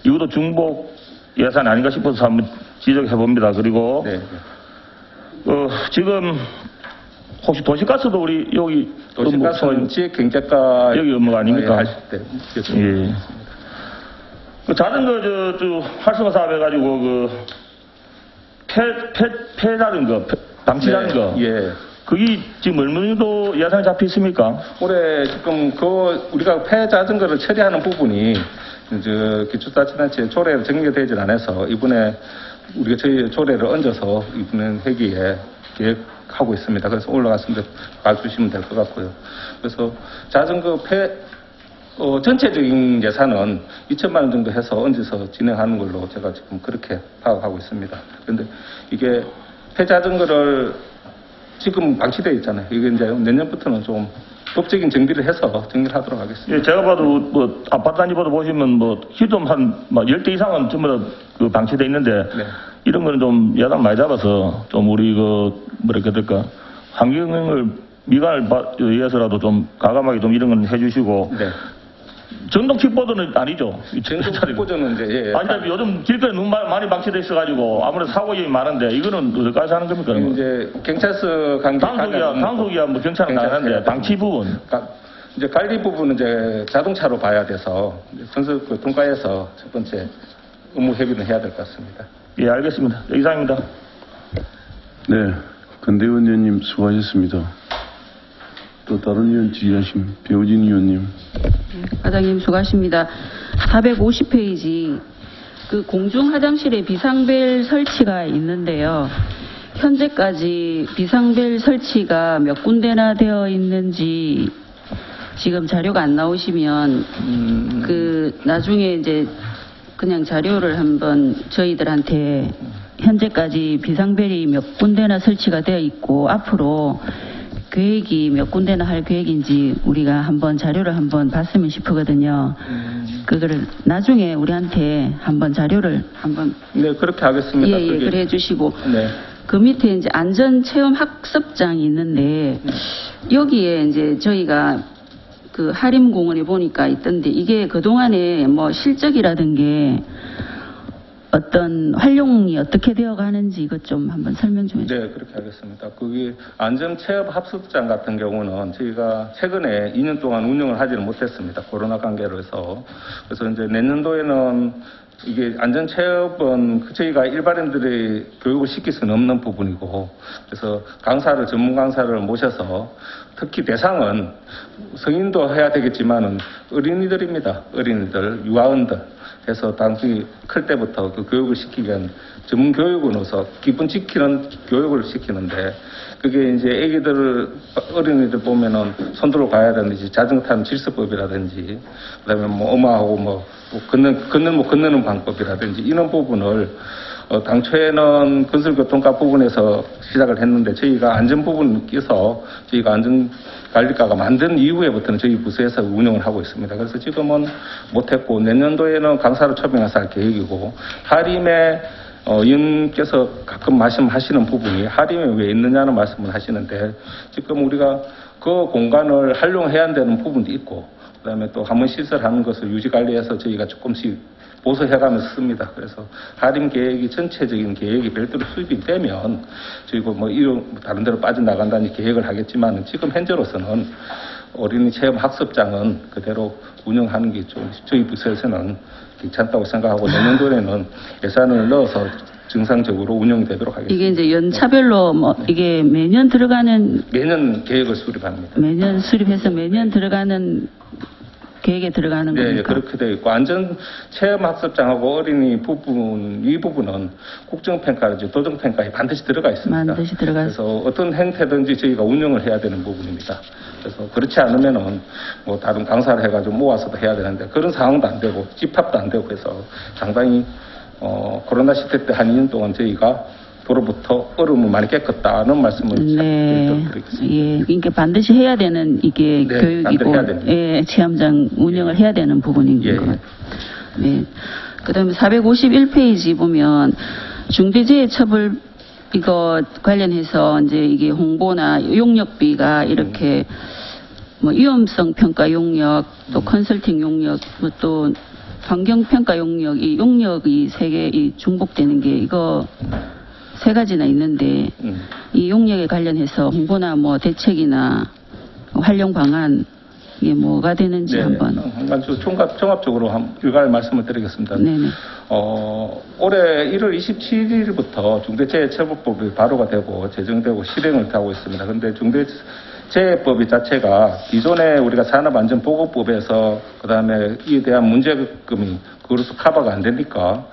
이것도 중복 예산이 아닌가 싶어서 한번 지적해 봅니다. 그리고 네. 지금 혹시 도시가스도 우리 여기 도시가스는 지역 경제과 여기 업무 아닙니까? 하실 때. 예. 그 자전거 활성화 사업 해가지고 폐자전거, 방치 자전거. 예. 그게 지금 얼마 정도 예산이 잡혀 있습니까? 올해 지금 우리가 폐자전거를 처리하는 부분이 이제 기초자치단체 조례로 정리되질 않아서 이번에 우리가 저희 조례를 얹어서 이번에 회기에 계획하고 있습니다. 그래서 올라갔습니다. 봐주시면 될 것 같고요. 그래서 자전거 전체적인 예산은 2천만 원 정도 해서 얹어서 진행하는 걸로 제가 지금 그렇게 파악하고 있습니다. 그런데 이게 폐자전거를 지금 방치되어 있잖아요. 이게 이제 내년부터는 좀 법적인 정비를 해서 정리를 하도록 하겠습니다. 예, 제가 봐도 아파트 단지보다 보시면 히좀 한 10대 이상은 전부 다 방치돼 있는데 네. 이런 거는 좀 예산 많이 잡아서 좀 우리 뭐랄까 될까 환경을 미관을 위해서라도 좀 가감하게 좀 이런 건 해주시고. 네. 전동 킥보드는 아니죠. 전동 킥보드는 이제 아니, 요즘 길거리 너무 많이 방치돼 있어가지고 아무래도 사고 위험이 많은데 이거는 어디까지 하는 겁니까? 이제 경찰서 관계 단속이야 뭐 경찰은 나가는데 방치 부분. 이제 관리 부분은 이제 자동차로 봐야 돼서 선서 통과해서 첫 번째 의무 협의는 해야 될 것 같습니다. 예, 알겠습니다. 이상입니다. 네, 근대원 의원님 수고하셨습니다. 또 다른 의원 질의하신 배우진 의원님. 과장님 수고하십니다. 450페이지 그 공중 화장실에 비상벨 설치가 있는데요. 현재까지 비상벨 설치가 몇 군데나 되어 있는지 지금 자료가 안 나오시면 나중에 이제 그냥 자료를 한번 저희들한테 현재까지 비상벨이 몇 군데나 설치가 되어 있고 앞으로 계획이 몇 군데나 할 계획인지 우리가 한번 자료를 한번 봤으면 싶거든요. 그거를 나중에 우리한테 한번 자료를 한번 네, 그렇게 하겠습니다. 예, 그래 해주시고 네. 그 밑에 이제 안전체험 학습장이 있는데 여기에 이제 저희가 그 하림공원에 보니까 있던데 이게 그동안에 뭐 실적이라든 게 어떤 활용이 어떻게 되어 가는지 이것 좀 한번 설명 좀 해주세요. 네, 그렇게 하겠습니다. 거기 안전체험 합숙장 같은 경우는 저희가 최근에 2년 동안 운영을 하지는 못했습니다. 코로나 관계로 해서. 그래서 이제 내년도에는 이게 안전체험은 저희가 일반인들의 교육을 시킬 수는 없는 부분이고, 그래서 전문 강사를 모셔서 특히 대상은 성인도 해야 되겠지만은 어린이들입니다. 어린이들, 유아원들. 해서 당시 클 때부터 그 교육을 시키기 위한 전문 교육을 넣어서 기본 지키는 교육을 시키는데, 그게 이제 어린이들 보면은 손들어 가야 되는지, 자전거 타는 질서법이라든지, 그 다음에 뭐 엄마하고 건너는 방법이라든지, 이런 부분을 당초에는 건설교통과 부분에서 시작을 했는데, 저희가 안전 부분을 끼서 저희가 안전관리과가 만든 이후에부터는 저희 부서에서 운영을 하고 있습니다. 그래서 지금은 못했고, 내년도에는 강사를 초빙해서 할 계획이고, 하림에 의원께서 가끔 말씀하시는 부분이 하림에 왜 있느냐는 말씀을 하시는데, 지금 우리가 그 공간을 활용해야 되는 부분도 있고, 그 다음에 또 한번 시설하는 것을 유지관리해서 저희가 조금씩 보수해가면서 씁니다. 그래서 하림 계획이 전체적인 계획이 별도로 수립이 되면 저희가 다른 데로 빠져나간다는 계획을 하겠지만, 지금 현재로서는 어린이 체험 학습장은 그대로 운영하는 게 좀 저희 부서에서는 괜찮다고 생각하고, 내년도에는 예산을 넣어서 정상적으로 운영이 되도록 하겠습니다. 이게 이제 연차별로 이게 매년 계획을 수립합니다. 매년 수립해서 매년 들어가는 계획에 들어가는 겁니까? 네, 그렇게 되어 있고, 안전체험학습장하고 어린이 이 부분은 국정평가라든지 도정평가에 반드시 들어가 있습니다. 반드시 들어가 그래서 어떤 행태든지 저희가 운영을 해야 되는 부분입니다. 그래서 그렇지 않으면은 다른 강사를 해가지고 모아서도 해야 되는데, 그런 상황도 안 되고 집합도 안 되고 해서 상당히 코로나 시대 때 한 2년 동안 저희가 도로부터 얼음을 많이 깼다는 말씀을 네. 드리겠습니다. 예. 그러니까 반드시 해야 되는 이게 네, 교육이고, 반드시 해야 됩니다. 예, 체험장 운영을 해야 되는 부분인 예, 것 예. 같아요. 네. 그 다음에 451페이지 보면 중대재해처벌 이거 관련해서 이제 이게 홍보나 용역비가 이렇게 뭐 위험성 평가 용역, 또 컨설팅 용역, 뭐또 환경 평가 용역, 이 용역이 세 개 이 중복되는 게 이거 세 가지나 있는데 이 용역에 관련해서 홍보나 뭐 대책이나 활용 방안 이게 뭐가 되는지 한번. 한번 종합적으로 일괄 말씀을 드리겠습니다. 네네. 올해 1월 27일부터 중대재해처벌법이 발효가 되고 제정되고 실행을 하고 있습니다. 그런데 중대재해법 자체가 기존에 우리가 산업안전보건법에서 그다음에 이에 대한 문제금이 그로서 커버가 안 되니까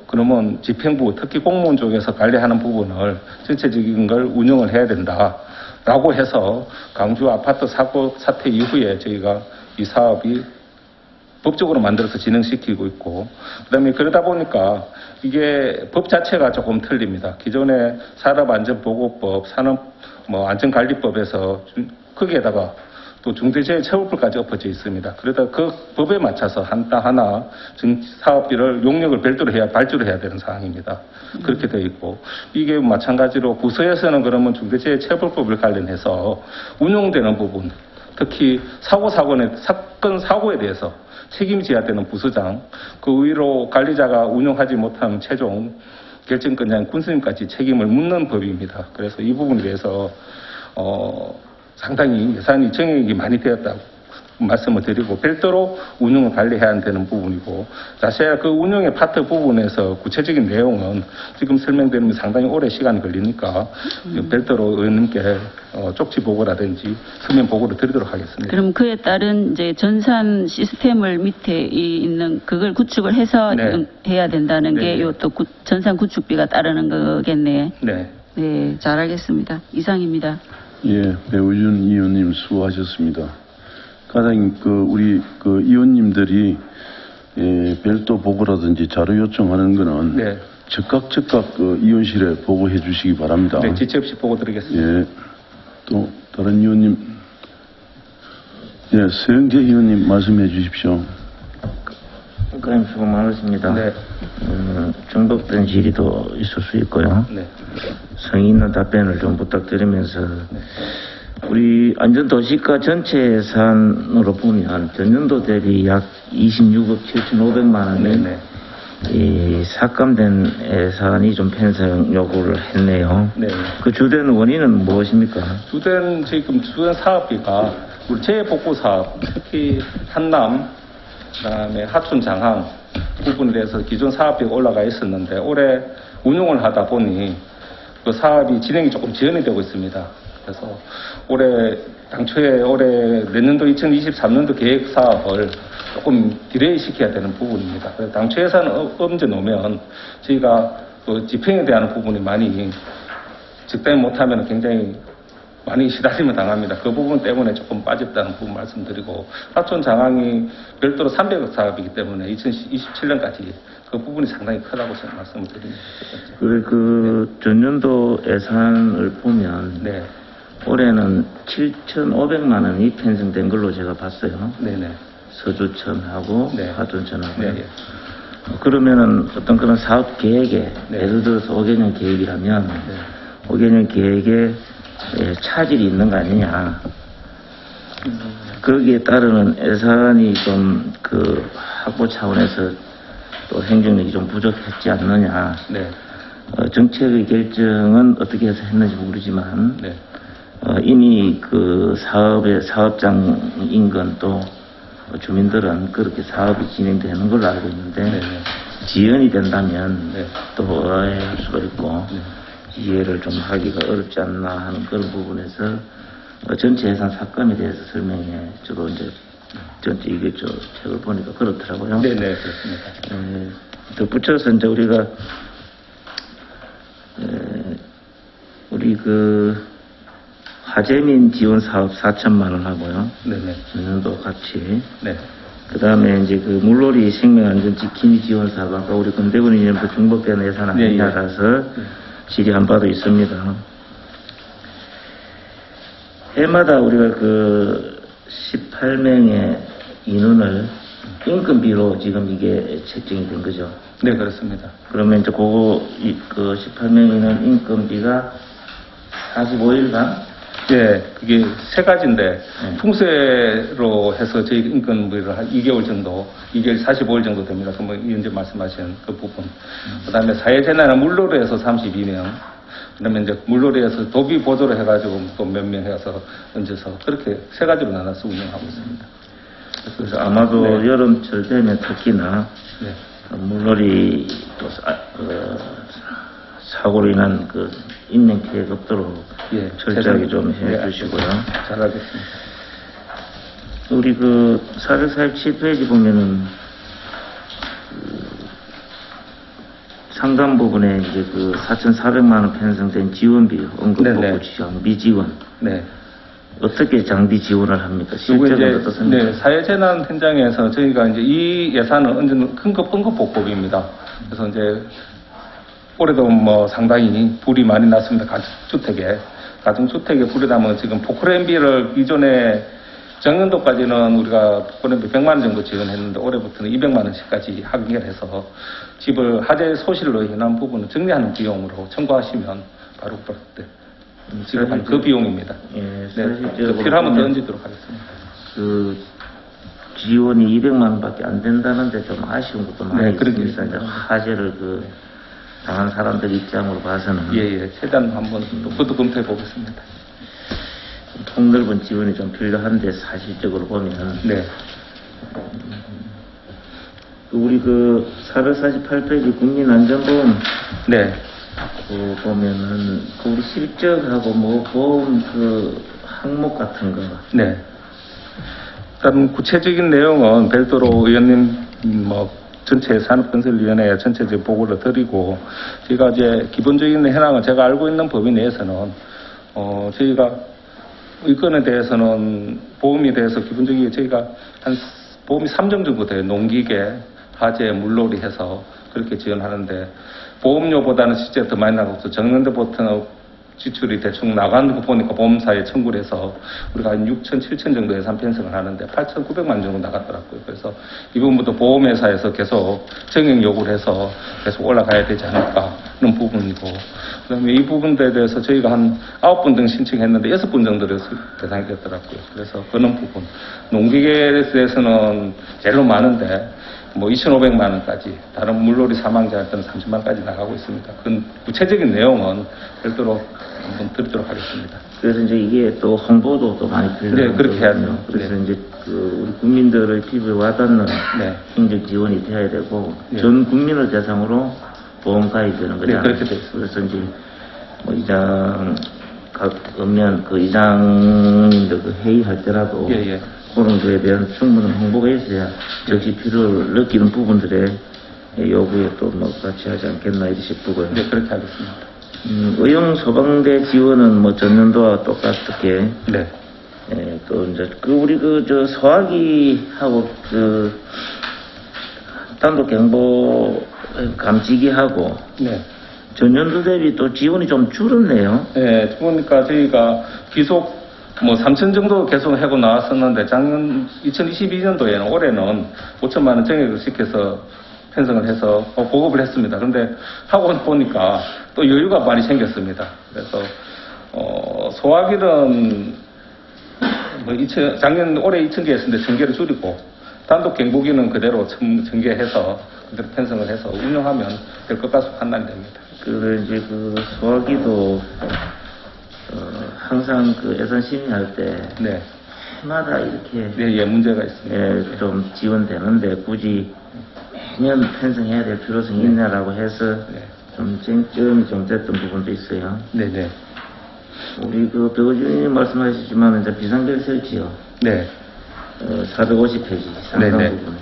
그러면 집행부 특히 공무원 쪽에서 관리하는 부분을 전체적인 걸 운영을 해야 된다. 라고 해서 강주 아파트 사태 이후에 저희가 이 사업이 법적으로 만들어서 진행시키고 있고, 그다음에 그러다 보니까 이게 법 자체가 조금 틀립니다. 기존의 산업안전보고법, 안전관리법에서 거기에다가 또 중대재해처벌법까지 엎어져 있습니다. 그러다 그 법에 맞춰서 하나 사업비를 용역을 별도로 발주를 해야 되는 상황입니다. 그렇게 되어 있고, 이게 마찬가지로 부서에서는 그러면 중대재해처벌법을 관련해서 운용되는 부분, 특히 사고에 대해서 책임져야 되는 부서장, 그 위로 관리자가 운용하지 못하면 최종 결정권자인 군수님까지 책임을 묻는 법입니다. 그래서 이 부분에 대해서 상당히 예산이 정액이 많이 되었다고 말씀을 드리고, 별도로 운영을 관리해야 되는 부분이고, 사실 그 운영의 파트 부분에서 구체적인 내용은 지금 설명드리면 상당히 오래 시간이 걸리니까 별도로 의원님께 쪽지 보고라든지 서면 보고를 드리도록 하겠습니다. 그럼 그에 따른 이제 전산 시스템을 밑에 있는 그걸 구축을 해서 네. 해야 된다는 네. 게 요 또 전산 구축비가 따르는 거겠네. 네. 네, 잘 알겠습니다. 이상입니다. 예, 배우준 의원님 수고하셨습니다. 가장 우리 의원님들이 별도 보고라든지 자료 요청하는 거는 네. 즉각 의원실에 보고해 주시기 바랍니다. 네, 지체 없이 보고 드리겠습니다. 예, 또 다른 의원님, 예, 서영재 의원님 말씀해 주십시오. 국가님 수고 많으십니다. 네. 중독된 질의도 있을 수 있고요. 네. 성의 있는 답변을 좀 부탁드리면서 우리 안전도시가 전체 예산으로 보면 전년도 대비 약 26억 7,500만 원이 네네. 이 삭감된 예산이 좀 편성 요구를 했네요. 네. 그 주된 원인은 무엇입니까? 주된 사업비가 우리 재해복구 사업, 특히 한남, 그다음에 하춘 장항 부분에 대해서 기존 사업비가 올라가 있었는데 올해 운용을 하다 보니 그 사업이 진행이 조금 지연이 되고 있습니다. 그래서 당초에 올해 내년도 2023년도 계획 사업을 조금 딜레이 시켜야 되는 부분입니다. 그래서 당초 예산을 얹어 놓으면 저희가 그 집행에 대한 부분이 많이 적당히 못하면 굉장히 많이 시달림을 당합니다. 그 부분 때문에 조금 빠졌다는 부분 말씀드리고, 하촌 장항이 별도로 300억 사업이기 때문에 2027년까지 그 부분이 상당히 크다고 말씀을 드립니다. 그 전년도 예산을 보면 네. 올해는 7,500만 원이 편성된 걸로 제가 봤어요. 네네. 서주천하고 네. 하천천하고. 네. 그러면은 어떤 그런 사업 계획에, 네. 예를 들어서 5개년 계획이라면 5개년 계획에 차질이 있는 거 아니냐. 거기에 따르는 예산이 좀 확보 차원에서 또 행정력이 좀 부족했지 않느냐. 네. 정책의 결정은 어떻게 해서 했는지 모르지만 네. 이미 그 사업장 인근 또 주민들은 그렇게 사업이 진행되는 걸로 알고 있는데 네. 지연이 된다면 네. 또 오해할 수가 있고 이해를 좀 하기가 어렵지 않나 하는 그런 부분에서 전체 예산 삭감에 대해서 설명해 주로 이제 전체 이게 책을 보니까 그렇더라고요. 네네, 그렇습니다. 덧붙여서 이제 우리가 우리 화재민 지원 사업 4천만 원 하고요. 네네. 전년도 같이 네. 그 다음에 이제 그 물놀이 생명안전지킴이 지원 사업, 아까 우리 금대군 의원부 중복되는 예산 예, 예. 아니냐라서 질의한 바도 있습니다. 해마다 우리가 그 18명의 인원을 인건비로 지금 이게 책정이 된 거죠. 네, 그렇습니다. 그러면 이제 그 18명 인원 인건비가 45일간 예, 그게 세 가지인데, 네. 풍세로 해서 저희 인건비를 한 2개월 정도, 2개월 45일 정도 됩니다. 그 뭐, 현재 말씀하신 그 부분. 그 다음에 사회재난은 물로로 해서 32명. 그 다음에 이제 물놀이에서 도비 보조로 해가지고 또 몇 명 해서 얹어서 그렇게 세 가지로 나눠서 운영하고 있습니다. 그래서 아마도 네. 여름철 되면 특히나 네. 물놀이 또 사고로 인한 그 인명 피해가 없도록 예, 철저하게 좀 네, 해주시고요. 잘하겠습니다. 우리 그 447페이지 보면은 그 상당 부분에 이제 그 4,400만 원 편성된 지원비 네네. 언급보고 장비 지원 네. 어떻게 장비 지원을 합니까? 그리고 실적은 이제 어떻습니까? 네, 사회재난 현장에서 저희가 이제 이 예산은 언제는 응급복법입니다. 그래서 이제 올해도 뭐 상당히 불이 많이 났습니다. 가정주택에 불이 나면 지금 포크레인비를 이전에 작년도까지는 우리가 포크레인비 100만 원 정도 지원했는데 올해부터는 200만 원씩까지 합의해서 집을 화재 소실로 인한 부분을 정리하는 비용으로 청구하시면 바로 그때 지급하는 그 비용입니다. 예, 네, 사실적으로 필요하면 더 보면 얹도록 하겠습니다. 그 지원이 200만 원밖에 안 된다는데 좀 아쉬운 것도 많이 네, 있습니다. 그렇겠습니다. 이제 화재를 그 당한 사람들 입장으로 봐서는 예, 최대한 한번 또 그것도 검토해 보겠습니다. 폭넓은 지원이 좀 필요한데 사실적으로 보면 네, 우리 그 448페이지 국민안전보험 네, 그 보면은 그 우리 실적하고 뭐 보험 그 항목 같은 거 네. 일단 구체적인 내용은 별도로 의원님 뭐 전체 산업건설위원회에 전체적 보고를 드리고 저희가 이제 기본적인 현황은 제가 알고 있는 범위 내에서는 저희가 의건에 대해서는 보험에 대해서 기본적인 저희가 한 보험이 3종 정도 돼요. 농기계, 화재, 물놀이 해서 그렇게 지원하는데 보험료보다는 실제 더 많이 나가고 정년도부터는 지출이 대충 나가는 거 보니까 보험사에 청구를 해서 우리가 한 6천, 7천 정도 예산 편성을 하는데 8,900만 정도 나갔더라고요. 그래서 이 부분부터 보험회사에서 계속 정액 요구를 해서 계속 올라가야 되지 않을까 하는 부분이고 그다음에 이 부분에 대해서 저희가 한 9분 등 신청했는데 6분 정도를 대상이 됐더라고요. 그래서 그런 부분. 농기계에 대해서는 제일 많은데 뭐 2,500만 원까지 다른 물놀이 사망자한테는 30만 원까지 나가고 있습니다. 그 구체적인 내용은 별도로 한번 드리도록 하겠습니다. 그래서 이제 이게 또 홍보도 또 많이 필요하고 네, 그렇게 해야죠. 그래서 네. 이제 그 우리 국민들의 피부에 와닿는 네. 행정 지원이 돼야 되고 네. 전 국민을 대상으로 보험 가입되는 네, 거잖아요. 그렇게 돼 있습니다. 그래서 이제 뭐 이장 각 읍면 그 이장님들 그 회의할 때라도 예, 예. 그런 거에 대한 충분한 홍보가 있어야 적시 필요를 느끼는 부분들의 요구에 또 뭐 같이 하지 않겠나 이렇게 싶고요. 네, 그렇게 하겠습니다. 의용 소방대 지원은 뭐 전년도와 똑같게 네. 또 이제 그 우리 그 저 소화기하고 그 단독 경보 감지기하고 네. 전년도 대비 또 지원이 좀 줄었네요. 네, 보니까 저희가 비속 뭐 3천 정도 계속 하고 나왔었는데 작년 2022년도에는 올해는 5천만 원 정액을 시켜서 편성을 해서 보급을 했습니다. 그런데 하고 보니까 또 여유가 많이 생겼습니다. 그래서 소화기는 뭐 작년 올해 2,000개였는데 1,000개를 줄이고 단독 경보기는 그대로 1,000개 해서 그대로 편성을 해서 운영하면 될 것 같아서 판단이 됩니다. 그리고 이제 그 소화기도 항상 그 예산 심의할 때 네, 해마다 이렇게 네, 문제가 있습니다. 좀 지원되는데 굳이 매년 편성해야 될 필요성이 있냐라고 해서 네. 좀 쟁점이 좀 됐던 부분도 있어요. 네, 네, 우리 그 배우주님 말씀하셨지만 이제 비상벨 설치요. 네, 450페이지 상당 네네. 부분.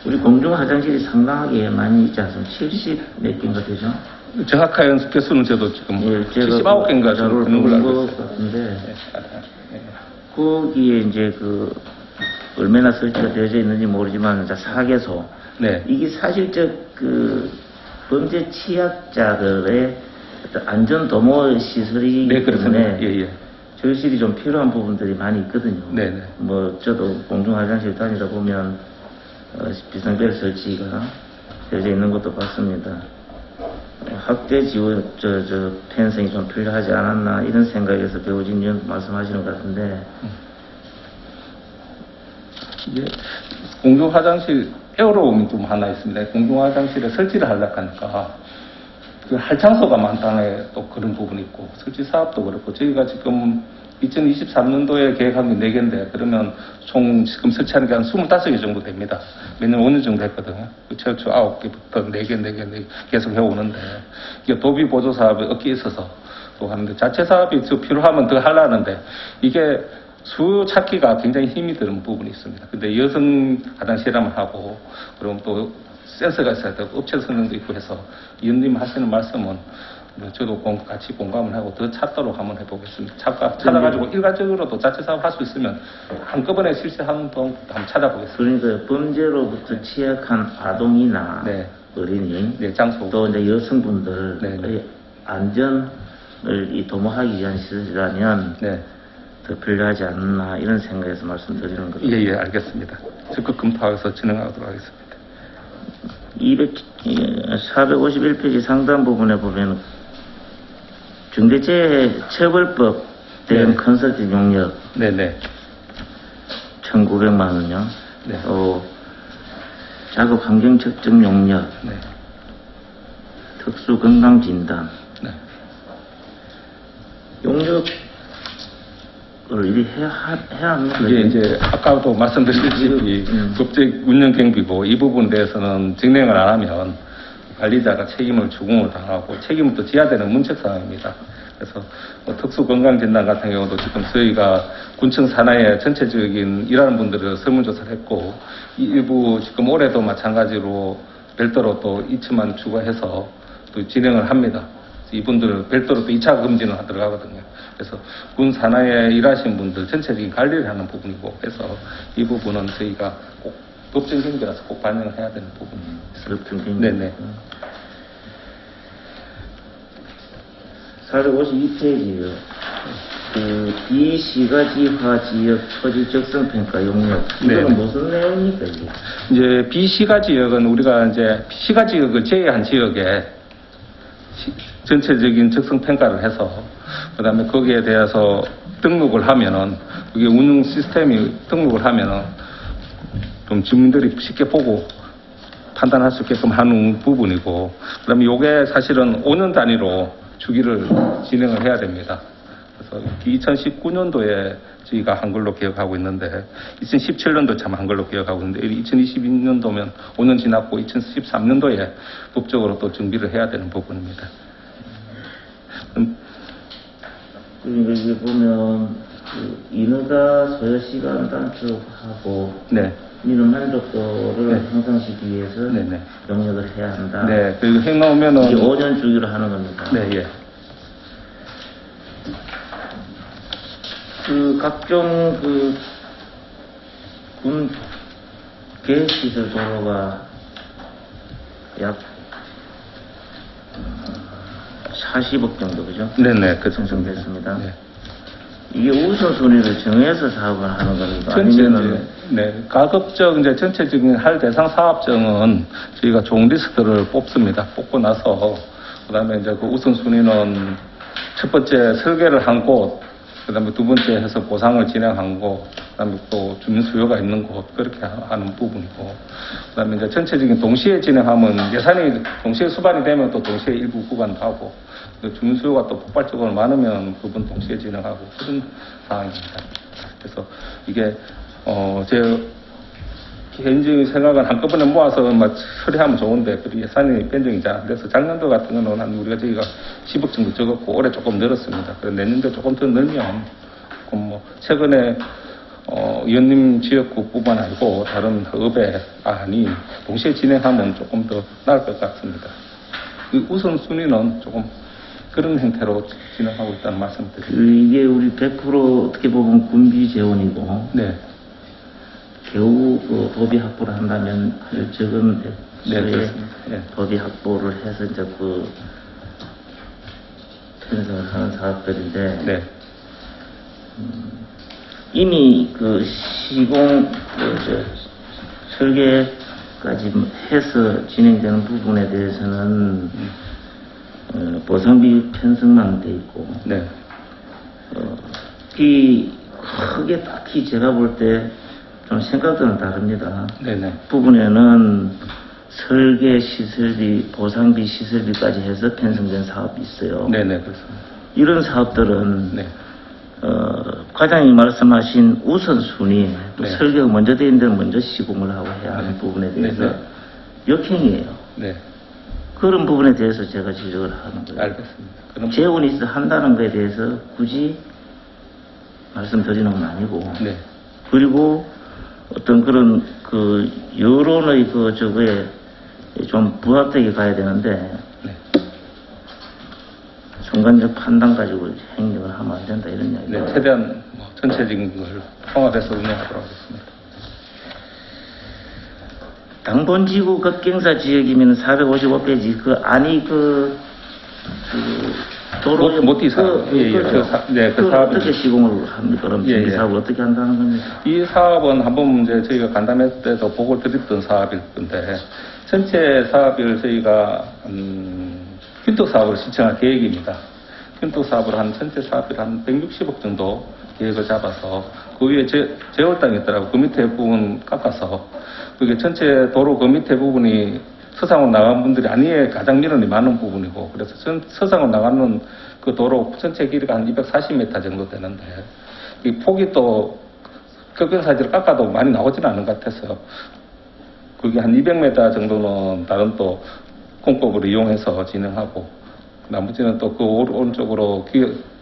우리 공중 화장실이 상당하게 많이 있지 않습니까? 70 몇 개인가 되죠? 정확한 개수는 저도 지금 예, 제가 79개인가 자료를 되는 걸로 알고 본 것 있어요. 같은데 네. 거기에 이제 그 얼마나 설치가 되어져 있는지 모르지만 사개소 네. 이게 사실적 그 범죄 취약자들의 어떤 안전 도모 시설이기 네, 그렇습니다. 때문에 예, 예. 절실히 좀 필요한 부분들이 많이 있거든요. 네, 네. 뭐 저도 공중 화장실 다니다 보면 비상벨 설치가 되어져 있는 것도 봤습니다. 확대 지원 편성이 좀 필요하지 않았나 이런 생각에서 배우진 의원 말씀하시는 것 같은데. 이게 공중 화장실 에어로움이 좀 하나 있습니다. 공중 화장실에 설치를 하려고 하니까 그 할 장소가 많다는 또 그런 부분이 있고 설치 사업도 그렇고 저희가 지금 2023년도에 계획한 게 4개인데 그러면 총 지금 설치하는 게 한 25개 정도 됩니다. 매년 5년 정도 했거든요. 최초 9개부터 4개 계속 해오는데 이게 도비 보조 사업이 얻기 있어서 또 하는데 자체 사업이 더 필요하면 더 하려는데 이게 수 찾기가 굉장히 힘이 드는 부분이 있습니다. 근데 여성 화장실이라면 하고 그럼 또 센서가 있어야 되고 업체 성능도 있고 해서 의원님 하시는 말씀은 저도 같이 공감을 하고 더 찾도록 한번 해보겠습니다. 찾아가지고 일괄적으로도 자체 사업 할 수 있으면 한꺼번에 실시하는 동안 한번 찾아보겠습니다. 그러니까 범죄로부터 취약한 아동이나 네. 어린이 네, 장소. 또 이제 여성분들의 네, 네. 안전을 도모하기 위한 시설이라면 네. 더 필요하지 않나 이런 생각에서 말씀드리는 거죠. 예, 알겠습니다. 적극 검토해서 진행하도록 하겠습니다. 451페이지 상단 부분에 보면 중대재해처벌법 대응 네. 컨설팅 용역 네네. 1,900만 원요. 네. 또 작업 환경 측정 용역, 네. 특수 건강 진단 네. 용역을 이리 해야 하는 이게 거예요. 이제 아까도 말씀드렸듯이 음. 법적 운영 경비고 이 부분에 대해서는 진행을 안 하면 관리자가 책임을 추궁을 당하고 책임은 또 져야 되는 문책 사항입니다. 그래서 특수 건강 진단 같은 경우도 지금 저희가 군청 산하의 전체적인 일하는 분들을 설문조사를 했고 일부 지금 올해도 마찬가지로 별도로 또 2층만 추가해서 또 진행을 합니다. 이분들 별도로 또 2차 검진을 들어가거든요. 그래서 군 산하에 일하신 분들 전체적인 관리를 하는 부분이고 해서 이 부분은 저희가 꼭 법정 경비라서 꼭 반영을 해야 되는 부분입니다. 법정 경비. 네네. 452페이지요. 그 비시가지화 지역 토지 적성 평가 용역 이거는 네네. 무슨 내용입니까 이게? 이제 비시가 지역은 우리가 이제 시가 지역을 제외한 지역에 전체적인 적성 평가를 해서 그다음에 거기에 대해서 등록을 하면은 그게 운영 시스템이 등록을 하면은 좀 주민들이 쉽게 보고 판단할 수 있게끔 하는 부분이고 그다음에 요게 사실은 5년 단위로 주기를 진행을 해야 됩니다. 그래서 2019년도에 저희가 한 걸로 기억하고 있는데 2017년도 참 한 걸로 기억하고 있는데 2022년도면 5년 지났고 2013년도에 법적으로 또 준비를 해야 되는 부분입니다. 그리고 여기 보면 그 인허가 소요 시간 단축하고 네. 민원 만족도를 네. 향상시키기 위해서 네네. 용역을 해야 한다. 네. 그리고 해놓으면은 이게 5년 주기로 하는 겁니다. 네, 예. 그 각종 그 군 계획시설 도로가 약 40억 정도 그죠? 네네. 그 생성됐습니다. 네. 이게 우선순위를 정해서 사업을 하는 겁니까? 전체 아니면은 네, 가급적 이제 전체적인 할 대상 사업정은 저희가 좋은 리스트를 뽑습니다. 뽑고 나서 그다음에 이제 그 우선순위는 첫 번째 설계를 한 곳, 그다음에 두 번째 해서 보상을 진행한 곳, 그다음에 또 주민 수요가 있는 곳 그렇게 하는 부분이고, 그다음에 이제 전체적인 동시에 진행하면 예산이 동시에 수반이 되면 또 동시에 일부 구간도 하고, 주민 수요가 또 폭발적으로 많으면 그분 동시에 진행하고 그런 상황입니다. 그래서 이게 제 개인적인 생각은 한꺼번에 모아서 막 처리하면 좋은데 그 예산이 변경이 잘 안 돼서 작년도 같은 경우는 한 우리가 저희가 10억 정도 적었고 올해 조금 늘었습니다. 그래서 내년도 조금 더 늘면 뭐 최근에 의원님 지역구뿐만 아니고 다른 업에 동시에 진행하면 조금 더 나을 것 같습니다. 그 우선순위는 조금 그런 형태로 진행하고 있다는 말씀을 드립니다. 이게 우리 100% 어떻게 보면 군비 재원이고 네. 겨우 그 도비 확보를 한다면 아주 적은 네, 수의 그렇습니다. 예. 도비 확보를 해서 이제 그 편성을 하는 사업들인데 네. 이미 그 시공 설계까지 해서 진행되는 부분에 대해서는 보상비 편성만 돼 있고 네. 이 크게 딱히 제가 볼 때 좀 생각들은 다릅니다. 네네. 부분에는 설계 시설비, 보상비 시설비까지 해서 편성된 사업이 있어요. 네네, 그렇습니다. 이런 사업들은 네. 과장님이 말씀하신 우선순위, 또 네. 설계가 먼저 되어 있는 데는 먼저 시공을 하고 해야 하는 네. 부분에 대해서 네, 역행이에요. 네. 그런 부분에 대해서 제가 지적을 하는 거예요. 알겠습니다. 그럼 재원이 있어 한다는 것에 대해서 굳이 말씀드리는 건 아니고, 네. 그리고 어떤 그런 그 여론의 그 저거에 좀 부합되게 가야 되는데 네. 순간적 판단 가지고 행동을 하면 안 된다 이런 이야기. 네, 최대한 뭐 전체적인 걸 통합해서 운영하도록 하겠습니다. 당본지구 급경사 지역이면 455페이지 그 안이 도로 모티 사업. 예, 예. 그 사업은 어떻게 시공을 합니까? 그럼 예, 예. 사업을 어떻게 한다는 겁니까? 이 사업은 한번 이제 저희가 간담회 때도 보고 드렸던 사업일 건데 전체 사업을 저희가 휜톡 사업을 신청할 계획입니다. 휜톡 사업을 한 전체 사업을 한 160억 정도 계획을 잡아서 그 위에 제월 땅이 있더라고. 그 밑에 부분 깎아서 그게 전체 도로 그 밑에 부분이 서상으로 나간 분들이 안위에 가장 민원이 많은 부분이고 그래서 서상으로 나가는 그 도로 전체 길이가 한 240m 정도 되는데 이 폭이 또 급경사지를 깎아도 많이 나오지는 않은 것 같아서 그게 한 200m 정도는 다른 또 공법으로 이용해서 진행하고 나머지는 또 그 오른쪽으로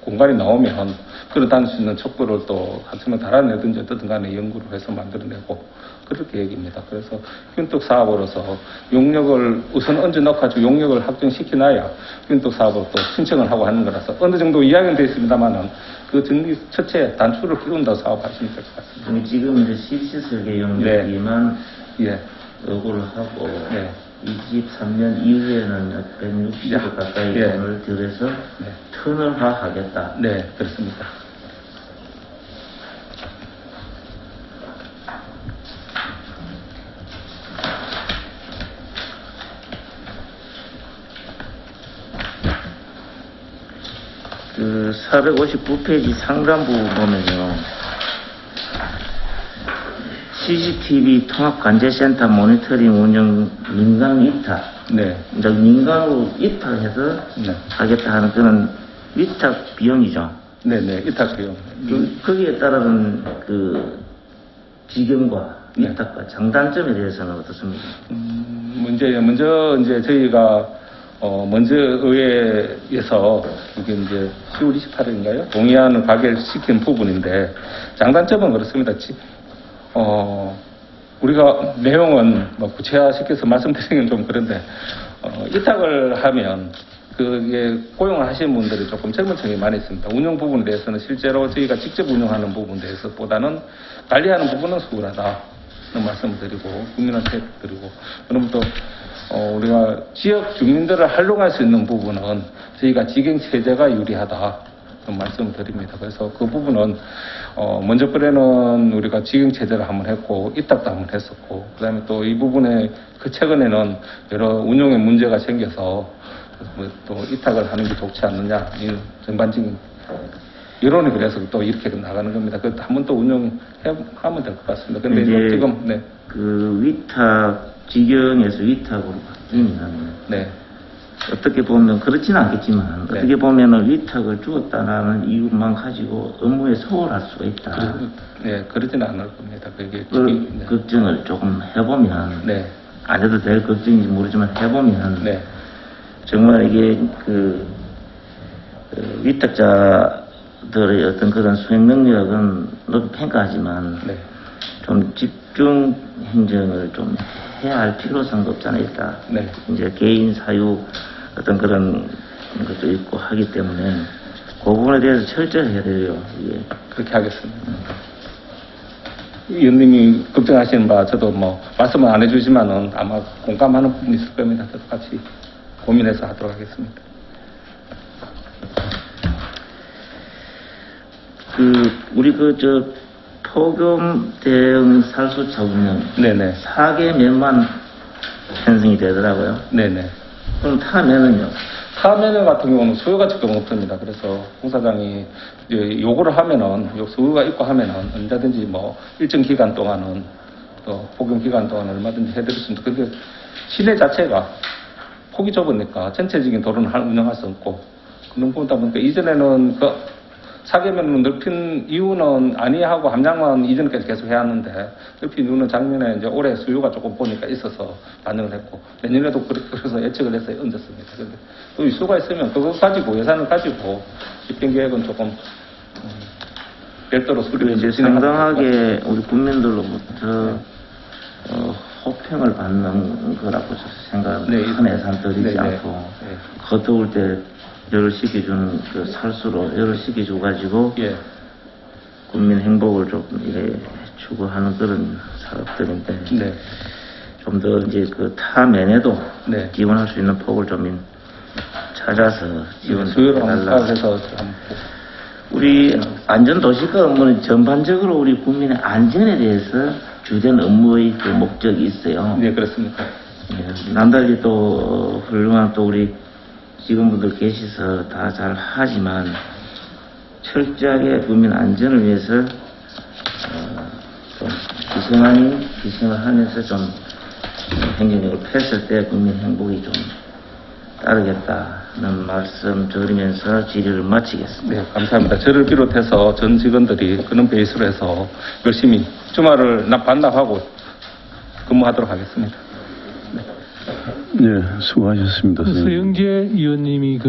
공간이 나오면 그런 다닐 수 있는 척도를 또 한층은 달아내든지 어떻든 간에 연구를 해서 만들어내고 그럴 계획입니다. 그래서 휜톡 사업으로서 용역을 우선 얹어 넣어가지고 용역을 확정시켜놔야 휜톡 사업으로 또 신청을 하고 하는 거라서 어느 정도 이야기는 되어 있습니다만은 그 정리 첫째 단추를 끼운다고 사업하시면 될 것 같습니다. 그럼 지금 이제 실시 설계 용역비만 예. 요구를 하고 네. 23년 이후에는 160억 가까이 예. 돈을 들여서 네. 터널화 하겠다. 네, 그렇습니다. 그 459페이지 상단부 보면요. CCTV 통합관제센터 모니터링 운영 민간 위탁. 네. 이제 민간으로 위탁해서 네. 하겠다 하는 그런 위탁 비용이죠. 네네, 이탁비용. 거기에 따른 그 지경과 네. 위탁과 장단점에 대해서는 어떻습니까? 먼저 이제 저희가 먼저 의회에서 이게 이제 10월 28일인가요? 동의안을 가결시킨 부분인데 장단점은 그렇습니다. 우리가 내용은 뭐 구체화시켜서 말씀드리기는 좀 그런데 위탁을 하면 그게 고용을 하시는 분들이 조금 젊은 층이 많이 있습니다. 운영 부분에 대해서는 실제로 저희가 직접 운영하는 부분에 대해서보다는 관리하는 부분은 수월하다는 말씀을 드리고 국민한테 드리고 그럼 또 우리가 지역 주민들을 활용할 수 있는 부분은 저희가 직행 체제가 유리하다. 말씀을 드립니다. 그래서 그 부분은 먼저 거래는 우리가 직영 체제를 한번 했고 이탁도 한번 했었고 그다음에 또 이 부분에 그 최근에는 여러 운용에 문제가 생겨서 또 이탁을 하는 게 좋지 않느냐 이 전반적인 여론이 그래서 또 이렇게 나가는 겁니다. 그 한번 또 운영하면 될 것 같습니다. 근데 이제 지금 네. 그 위탁 직영에서 위탁으로 바뀌면 네. 어떻게 보면 그렇지는 않겠지만 네. 어떻게 보면은 위탁을 주었다는 이유만 가지고 업무에 소홀할 수가 있다. 네, 그러지는 않을 겁니다. 그게 그 네. 걱정을 조금 해보면 네. 안 해도 될 걱정인지 모르지만 해보면 네. 정말 이게 그 위탁자들의 어떤 그런 수행 능력은 높이 평가하지만 네. 좀 집중 행정을 좀 해야 할 필요성도 없잖아 있다. 네. 이제 개인 사유 어떤 그런 것도 있고 하기 때문에 그 부분에 대해서 철저히 해야 돼요. 이게. 그렇게 하겠습니다. 의원님이 걱정하시는 바 저도 뭐 말씀을 안 해주지만은 아마 공감하는 부분이 있을 겁니다. 저도 같이 고민해서 하도록 하겠습니다. 우리 폭염 대응 살수차 운영 네네. 4개면만 편성이 되더라고요. 네네. 그럼 타면은요? 타면을 같은 경우는 수요가 지금 없습니다. 그래서 공사장이 이제 요구를 하면은, 수요가 있고 하면은 언제든지 뭐 일정 기간 동안은 또 폭염 기간 동안 얼마든지 해드릴 수 있는데, 근데 시내 자체가 폭이 좁으니까 전체적인 도로는 운영할 수 없고, 그런 보다 보니까 이전에는 사계면을 넓힌 이유는 아니하고 함량만 이전까지 계속 해왔는데, 넓힌 이유는 작년에 이제 올해 수요가 조금 보니까 있어서 반영을 했고, 내년에도 그래서 예측을 해서 얹었습니다. 근데 또 이 수요가 있으면 그거 가지고, 예산을 가지고 집행 계획은 조금 별도로 수립을 이제 상당하게 우리 국민들로부터 호평을 받는 거라고 생각합니다. 네, 큰 예산 들이지 네, 네. 않고 네. 거더울 때 열을 식혀주는 살수로 열을 식혀줘가지고 예. 국민 행복을 좀 이렇게 추구하는 그런 사업들인데 네. 좀 더 이제 타면에도 네. 지원할 수 있는 폭을 좀 찾아서 지원 수요를 한번 해달라. 파악해서 우리 안전도시가 업무는 전반적으로 우리 국민의 안전에 대해서 주된 업무의 목적이 있어요. 네, 그렇습니다. 예, 남달리 또 훌륭한 또 우리 직원분들 계셔서 다 잘 하지만 철저하게 국민 안전을 위해서 좀 기생을 하면서 좀 행정력을 폈을 때 국민 행복이 좀 따르겠다는 말씀 드리면서 질의를 마치겠습니다. 네, 감사합니다. 저를 비롯해서 전 직원들이 그런 베이스로 해서 열심히 주말을 반납하고 근무하도록 하겠습니다. 네, 수고하셨습니다. 선생님. 서영재 의원님이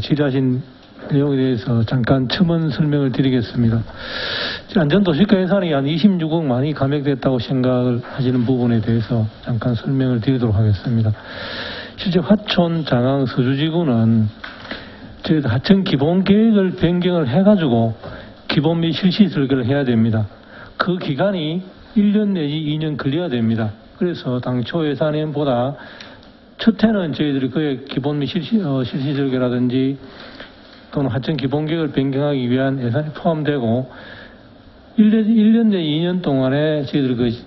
질의하신 내용에 대해서 잠깐 첨언 설명을 드리겠습니다. 안전도시가 예산이 한 26억 많이 감액됐다고 생각을 하시는 부분에 대해서 잠깐 설명을 드리도록 하겠습니다. 실제 화촌, 장항, 서주지구는 저희 하청 기본 계획을 변경을 해가지고 기본 및 실시 설계를 해야 됩니다. 그 기간이 1년 내지 2년 걸려야 됩니다. 그래서 당초 예산보다 첫 해는 저희들이 그의 기본 및 실시 설계라든지 또는 하청 기본 계획을 변경하기 위한 예산이 포함되고 1년 내지 2년 동안에 저희들이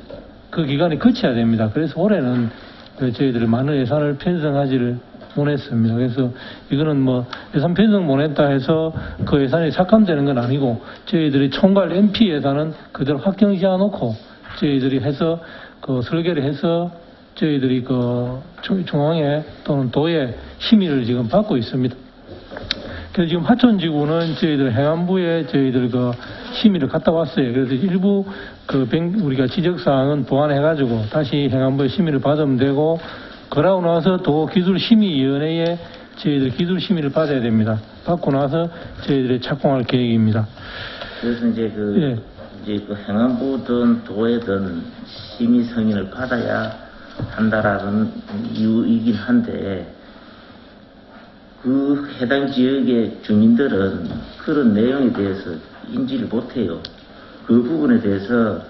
그 기간이 거쳐야 됩니다. 그래서 올해는 저희들이 많은 예산을 편성하지를 못했습니다. 그래서 이거는 예산 편성 못했다 해서 그 예산이 삭감되는 건 아니고 저희들이 총괄 MP 예산은 그대로 확정지어 놓고 저희들이 해서 설계를 해서 저희들이 중앙에 또는 도에 심의를 지금 받고 있습니다. 그래서 지금 하천지구는 저희들 행안부에 저희들 심의를 갔다 왔어요. 그래서 일부 우리가 지적사항은 보완해가지고 다시 행안부에 심의를 받으면 되고, 그러고 나서 도 기술심의위원회에 저희들 기술심의를 받아야 됩니다. 받고 나서 저희들이 착공할 계획입니다. 그래서 이제 행안부든 도에든 심의 승인을 받아야 한다라는 이유이긴 한데, 그 해당 지역의 주민들은 그런 내용에 대해서 인지를 못해요. 그 부분에 대해서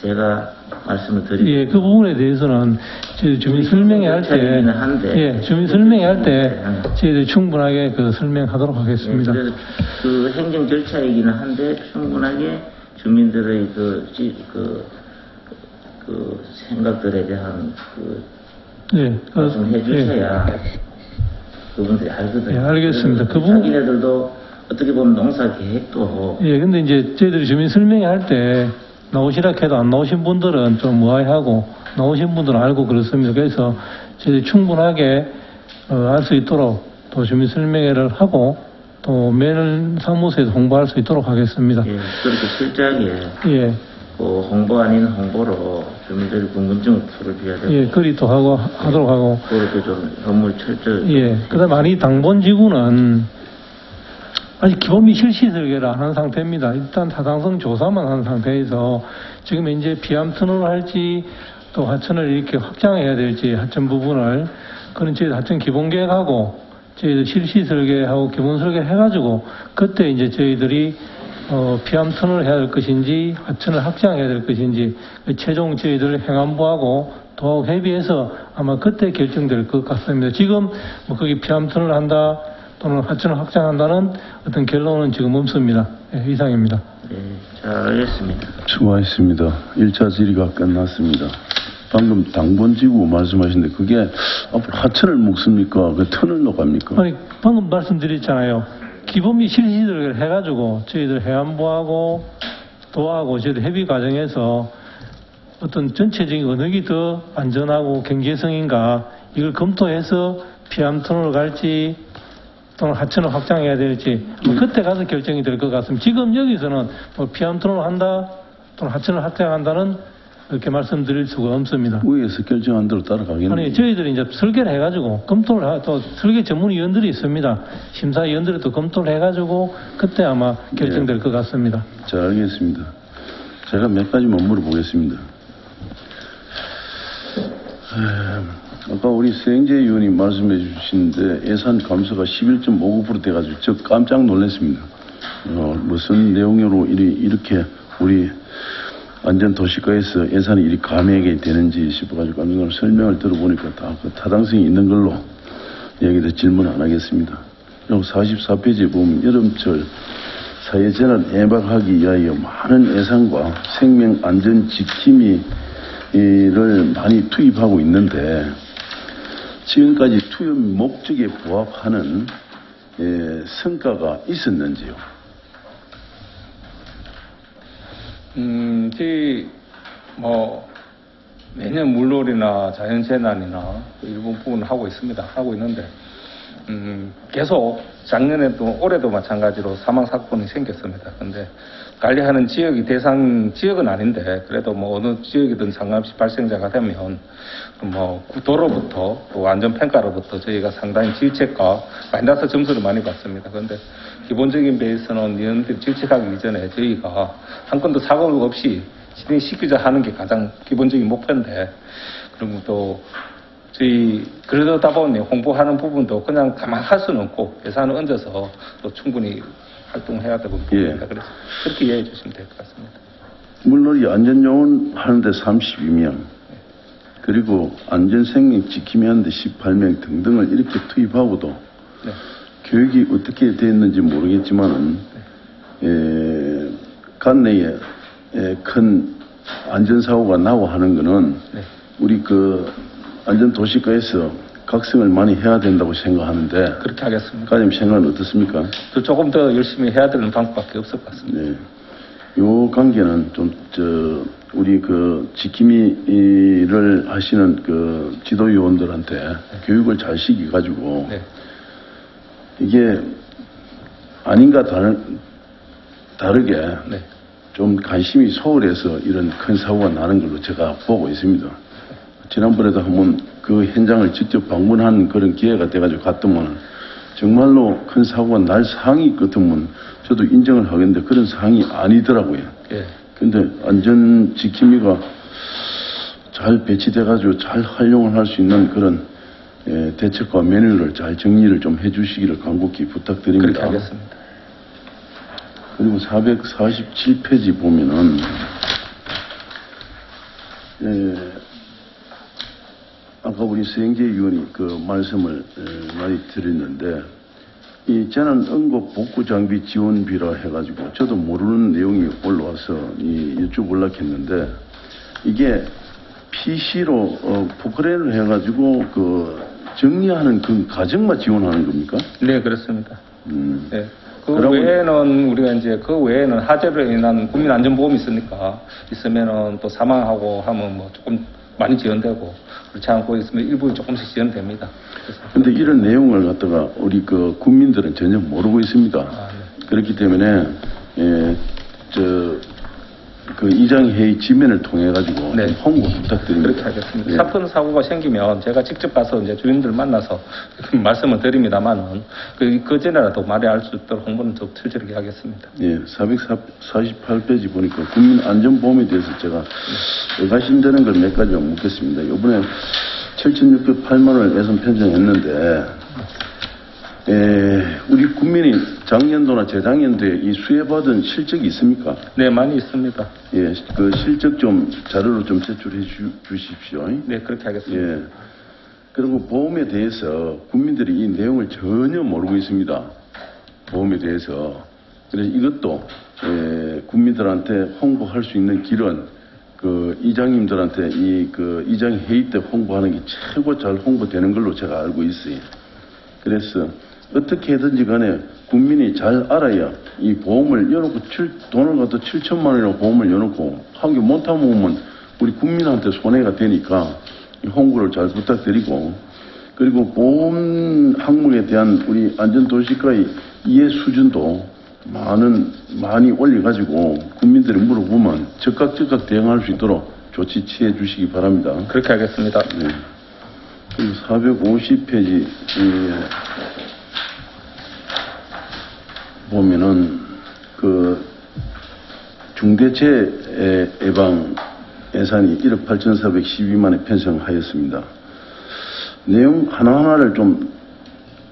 제가 말씀을 드리고. 예, 그 부분에 대해서는 저희 주민 설명회 할 때, 주민 설명회 할 때 저희들이 충분하게 설명하도록 하겠습니다. 그래서 그 행정 절차이기는 한데 충분하게 주민들의 생각들에 대한 말씀해 주셔야 그분들이 알거든요. 예, 알겠습니다. 그 부분. 자기네들도 어떻게 보면 농사 계획도. 예, 근데 이제 저희들이 주민 설명회 할 때 나오시라 해도 안 나오신 분들은 좀 의아해하고 나오신 분들은 알고 그렇습니다. 그래서 저희들이 충분하게 알 수 있도록 또 주민 설명회를 하고 또 매년 사무소에서 홍보할 수 있도록 하겠습니다. 예, 그렇게 실제하게. 예. 홍보 아닌 홍보로 주민들의 궁금증을 풀어줘야 되고. 예, 그리 또 하도록 하고. 그렇게 좀 업무를 철저히. 예, 그 다음에 이 당본지구는 아직 기본 및 실시 설계를 안 한 상태입니다. 일단 타당성 조사만 한 상태에서 지금 이제 비암 터널을 할지 또 하천을 이렇게 확장해야 될지 하천 부분을 그런 저희 하천 기본 계획하고 저희들 실시 설계하고 기본 설계 해가지고 그때 이제 저희들이 피암 터널을 해야 될 것인지 하천을 확장해야 될 것인지 최종 저희들 행안부하고 도하고 협의해서 아마 그때 결정될 것 같습니다. 지금 뭐 거기 피암 터널을 한다 또는 하천을 확장한다는 어떤 결론은 지금 없습니다. 예, 이상입니다. 네, 잘 알겠습니다. 수고하셨습니다. 1차 질의가 끝났습니다. 방금 당번지구 말씀하신데 그게 앞으로 하천을 묶습니까? 그 터널로 갑니까? 아니 방금 말씀드렸잖아요. 기본비 실시를 해가지고 저희들 해안부하고 도하고 저희들 협의 과정에서 어떤 전체적인 어느 게 더 안전하고 경제성인가 이걸 검토해서 피암 터널을 갈지 또는 하천을 확장해야 될지 뭐 그때 가서 결정이 될 것 같습니다. 지금 여기서는 뭐 피암 터널을 한다 또는 하천을 확장한다는 그렇게 말씀드릴 수가 없습니다. 위에서 결정한 대로 따라가겠네요. 아니 저희들이 이제 설계를 해가지고 검토를 또 설계 전문위원들이 있습니다. 심사위원들이 또 검토를 해가지고 그때 아마 결정될 것 같습니다. 잘 알겠습니다. 제가 몇 가지만 물어보겠습니다. 아까 우리 서영재 의원이 말씀해 주시는데 예산 감소가 11.59% 돼가지고 저 깜짝 놀랐습니다. 무슨 내용으로 이렇게 우리 안전도시과에서 예산이 이리 감액이 되는지 싶어가지고 깜짝 설명을 들어보니까 다 그 타당성이 있는 걸로 여기다 질문 안 하겠습니다. 그리고 44페이지에 보면 여름철 사회재난 예방하기 위하여 많은 예산과 생명 안전 지킴이를 많이 투입하고 있는데 지금까지 투입 목적에 부합하는 성과가 있었는지요? 저희 뭐 매년 물놀이나 자연재난이나 일본 부분을 하고 있습니다. 하고 있는데 계속 작년에도 올해도 마찬가지로 사망 사건이 생겼습니다. 근데 관리하는 지역이 대상 지역은 아닌데 그래도 뭐 어느 지역이든 상관없이 발생자가 되면 뭐 도로부터 또 안전평가로부터 저희가 상당히 질책과 마이너스 점수를 많이 받습니다. 그런데 기본적인 베이스는 위원들이 질책하기 이전에 저희가 한 건도 사고 없이 진행시키자 하는 게 가장 기본적인 목표인데 그리고 또 저희 그러다 보니 홍보하는 부분도 그냥 가만 할 수는 없고 예산을 얹어서 또 충분히 활동해야 되고 부분입니다. 그래서 그렇게 이해해 주시면 될 것 같습니다. 물놀이 안전요원 하는데 32명 그리고 안전생명 지킴이 하는데 18명 등등을 이렇게 투입하고도 네. 교육이 어떻게 됐는지 모르겠지만은 관내에 큰 안전사고가 나고 하는 거는 네. 우리 그 안전도시과에서 각성을 많이 해야 된다고 생각하는데 그렇게 하겠습니다. 과장님 생각은 어떻습니까? 또 조금 더 열심히 해야 되는 방법밖에 없을 것 같습니다. 네. 요 관계는 좀 우리 그 지킴이를 하시는 그 지도위원들한테 교육을 잘 시켜가지고 네. 이게 아닌가 다르게 네. 좀 관심이 소홀해서 이런 큰 사고가 나는 걸로 제가 보고 있습니다. 지난번에도 한번 그 현장을 직접 방문한 그런 기회가 돼가지고 갔더만 정말로 큰 사고가 날 사항이 같으면 저도 인정을 하겠는데 그런 사항이 아니더라고요. 예. 근데 안전 지킴이가 잘 배치돼가지고 잘 활용을 할 수 있는 그런 대책과 매뉴얼을 잘 정리를 좀 해주시기를 간곡히 부탁드립니다. 그렇게 하겠습니다. 그리고 447페이지 보면은 아까 우리 서영재 의원이 그 말씀을 많이 드렸는데 이 재난 응급 복구 장비 지원비라 해가지고 저도 모르는 내용이 올라와서 여쭤보려고 했는데 이게 PC로 포크레인을 해가지고 그 정리하는 그 과정만 지원하는 겁니까? 네, 그렇습니다. 네. 그 그러면- 외에는 우리가 이제 그 외에는 하재로 인한 국민안전보험이 있으면은 또 사망하고 하면 뭐 조금 많이 지연되고 그렇지 않고 있으면 일부 조금씩 지연됩니다. 근데 이런 내용을 갖다가 우리 그 국민들은 전혀 모르고 있습니다. 네. 그렇기 때문에 그 이장회의 지면을 통해 가지고 네. 홍보 부탁드립니다. 그렇게 하겠습니다. 예. 사건 사고가 생기면 제가 직접 가서 이제 주민들 만나서 말씀을 드립니다만은 그 전에라도 말이 알 수 있도록 홍보는 더 철저하게 하겠습니다. 예, 448페이지 보니까 국민안전보험에 대해서 제가 의가심되는 걸 몇 가지만 묻겠습니다. 이번에 7,608만 원을 예산 편성했는데 우리 국민이 작년도나 재작년도에 이 수혜받은 실적이 있습니까? 네, 많이 있습니다. 예, 그 실적 좀 자료로 좀 제출해 주십시오. 네, 그렇게 하겠습니다. 예. 그리고 보험에 대해서 국민들이 이 내용을 전혀 모르고 있습니다. 보험에 대해서. 그래서 이것도 국민들한테 홍보할 수 있는 길은 그 이장님들한테 그 이장 회의 때 홍보하는 게 최고 잘 홍보되는 걸로 제가 알고 있어요. 그래서 어떻게든지 간에 국민이 잘 알아야 이 보험을 여놓고 돈을 갖다 7천만 원이나 보험을 여놓고 하기 못하면 우리 국민한테 손해가 되니까 이 홍보를 잘 부탁드리고, 그리고 보험 항목에 대한 우리 안전도시가의 이해 수준도 많이 올려가지고 국민들이 물어보면 즉각 대응할 수 있도록 조치 취해 주시기 바랍니다. 그렇게 하겠습니다. 네. 450페이지 보면은 그 중대재해 예방 예산이 1억 8,412만에 편성하였습니다. 내용 하나하나를 좀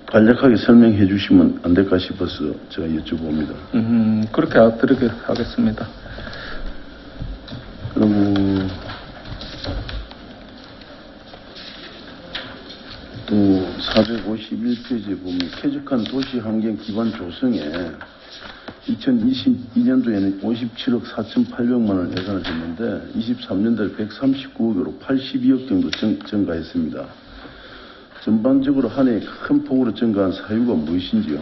간략하게 설명해 주시면 안 될까 싶어서 제가 여쭤봅니다. 그렇게 하겠습니다. 그리고 또 451페이지에 보면 쾌적한 도시 환경 기반 조성에 2022년도에는 57억 4,800만 원 예산을 했는데 23년도에 139억으로 82억 정도 증가했습니다. 전반적으로 한 해 큰 폭으로 증가한 사유가 무엇인지요?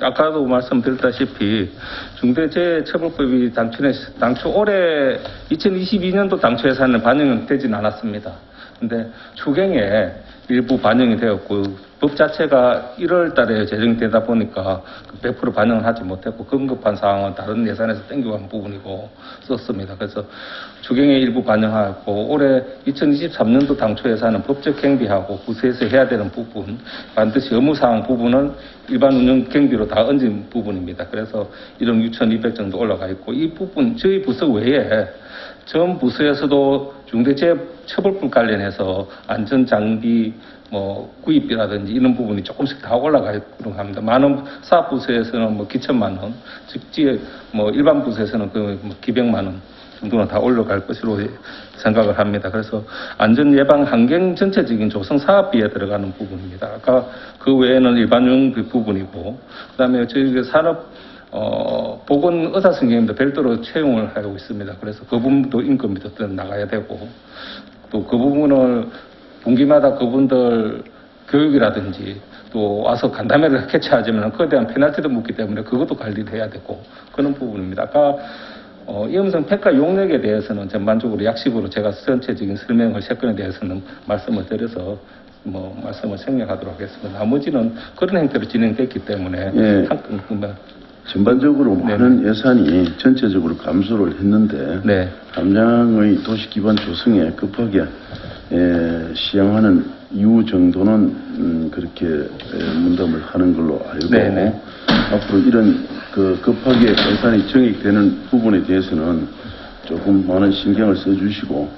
아까도 말씀드렸다시피 중대재해처벌법이 당초 올해 2022년도 당초 예산은 반영되진 않았습니다. 근데 추경에 일부 반영이 되었고, 법 자체가 1월 달에 제정되다 보니까 100% 반영을 하지 못했고, 긴급한 상황은 다른 예산에서 땡겨간 부분이고 썼습니다. 그래서 추경에 일부 반영하고, 올해 2023년도 당초 예산은 법적 경비하고 부서에서 해야 되는 부분, 반드시 의무사항 부분은 일반 운영 경비로 다 얹은 부분입니다. 그래서 1억 6,200 정도 올라가 있고, 이 부분 저희 부서 외에 전 부서에서도 중대재해처벌법 관련해서 안전장비 구입비라든지 이런 부분이 조금씩 다 올라가 있도록 합니다. 많은 사업부서에서는 기천만 원, 즉지 일반 부서에서는 기백만 원 정도는 다 올라갈 것으로 생각을 합니다. 그래서 안전예방 환경 전체적인 조성 사업비에 들어가는 부분입니다. 아까 그 외에는 일반용 부분이고, 그 다음에 저희 산업 보건 의사 선생님도 별도로 채용을 하고 있습니다. 그래서 그 부분도 임금이 더 나가야 되고, 또 그 부분을 분기마다 그분들 교육이라든지 또 와서 간담회를 개최하자면 그에 대한 페널티도 묻기 때문에 그것도 관리를 해야 되고 그런 부분입니다. 아까 이음성 평가 용역에 대해서는 전반적으로 약식으로 제가 전체적인 설명을 세 건에 대해서는 말씀을 드려서 말씀을 생략하도록 하겠습니다. 나머지는 그런 형태로 진행됐기 때문에 예. 전반적으로 많은 예산이 전체적으로 감소를 했는데 네. 함량의 도시 기반 조성에 급하게 시행하는 이후 정도는 그렇게 문담을 하는 걸로 알고, 네네. 앞으로 이런 급하게 예산이 증액되는 부분에 대해서는 조금 많은 신경을 써주시고,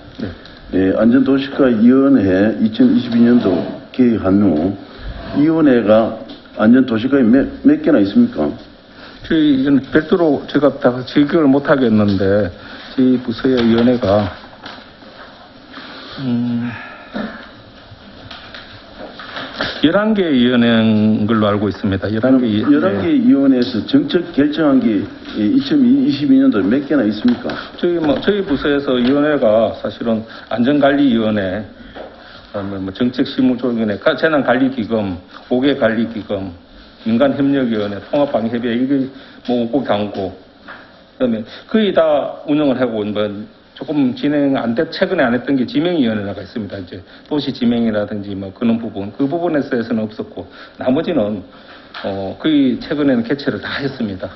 네. 안전도시가위원회 2022년도 개의한 후 위원회가 안전도시가에 몇 개나 있습니까? 저희 별도로 제가 다 지적을 못 하겠는데 저희 부서의 위원회가 11개 위원회인 걸로 알고 있습니다. 11개 위원회에서 정책 결정한 게 2022년도에 몇 개나 있습니까? 저희 부서에서 위원회가 사실은 안전관리위원회, 그다음에 정책실무조정위원회, 재난관리기금, 오개관리기금, 민간협력위원회, 통합방위협의회, 이게 꼭 당고, 그다음에 거의 다 운영을 하고 조금 최근에 안 했던 게 지명위원회가 있습니다. 이제 도시 지명이라든지 그런 부분, 그 부분에서는 없었고, 나머지는 거의 최근에는 개최를 다 했습니다.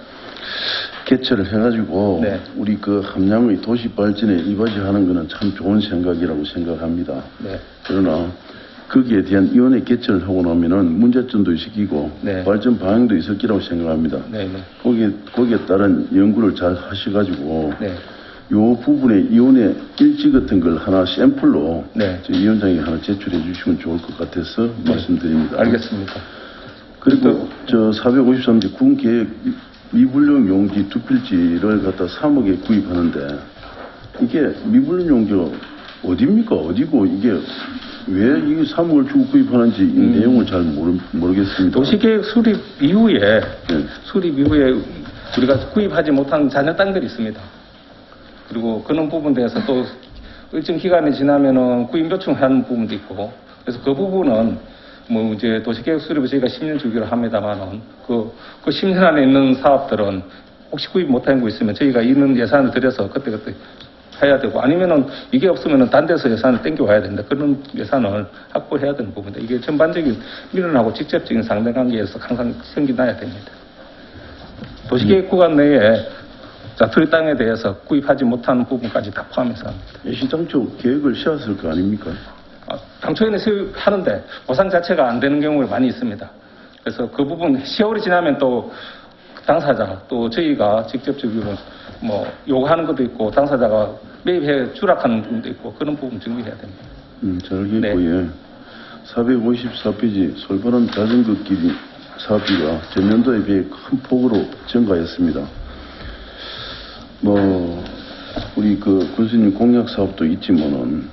개최를 해가지고 네. 우리 함량의 도시 발전에 이바지하는 것은 참 좋은 생각이라고 생각합니다. 네. 그러나 거기에 대한 위원회 개최를 하고 나면은 문제점도 있었고 네. 발전 방향도 있을 거라고 생각합니다. 네. 거기에 따른 연구를 잘 하셔가지고 네. 요 부분에 위원회 일지 같은 걸 하나 샘플로 네. 저희 위원장이 하나 제출해 주시면 좋을 것 같아서 말씀드립니다. 알겠습니다. 그리고 저 453지 군계획 미불용 용지 두 필지를 갖다 3억에 구입하는데 이게 미불용 용지가 어디입니까? 어디고 이게 왜 이 3억을 주고 구입하는지 이 내용을 잘 모르겠습니다. 도시계획 수립 이후에 네. 수립 이후에 우리가 구입하지 못한 잔여 땅들이 있습니다. 그리고 그런 부분에 대해서 또 일정 기간이 지나면은 구입 요청하는 부분도 있고 그래서 그 부분은 뭐 이제 도시계획 수립을 저희가 10년 주기로 합니다만은 그 10년 안에 있는 사업들은 혹시 구입 못한 거 있으면 저희가 있는 예산을 들여서 그때그때 해야 되고 아니면은 이게 없으면은 딴 데서 예산을 땡겨와야 된다. 그런 예산을 확보해야 되는 부분인데 이게 전반적인 민원하고 직접적인 상대관계에서 항상 생겨나야 됩니다. 도시계획 구간 내에 자투리 땅에 대해서 구입하지 못하는 부분까지 다 포함해서 합니다. 시장적 계획을 세웠을 거 아닙니까? 당초에는 하는데 보상 자체가 안 되는 경우가 많이 있습니다. 그래서 그 부분 세월이 지나면 또 당사자 또 저희가 직접적으로 뭐 요구하는 것도 있고 당사자가 매입해 추락하는 부분도 있고 그런 부분 정리해야 됩니다. 잘 알겠고요. 454페이지 솔바람 자전거 길 사업비가 전년도에 비해 큰 폭으로 증가했습니다. 뭐 우리 그 군수님 공약 사업도 있지만은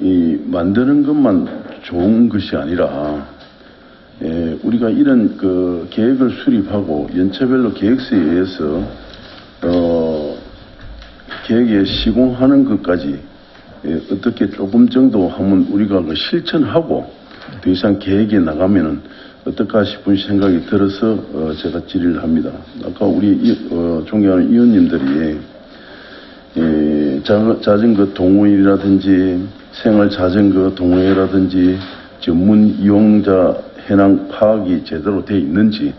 이 만드는 것만 좋은 것이 아니라 우리가 이런 그 계획을 수립하고 연차별로 계획서에 의해서 계획에 시공하는 것까지 어떻게 조금 정도 하면 우리가 그 실천하고 더 이상 계획에 나가면은 어떨까 싶은 생각이 들어서 제가 질의를 합니다. 아까 우리 존경하는 의원님들이 자전거 동호회라든지 생활 자전거 동호회라든지 전문 이용자 현황 파악이 제대로 돼 있는지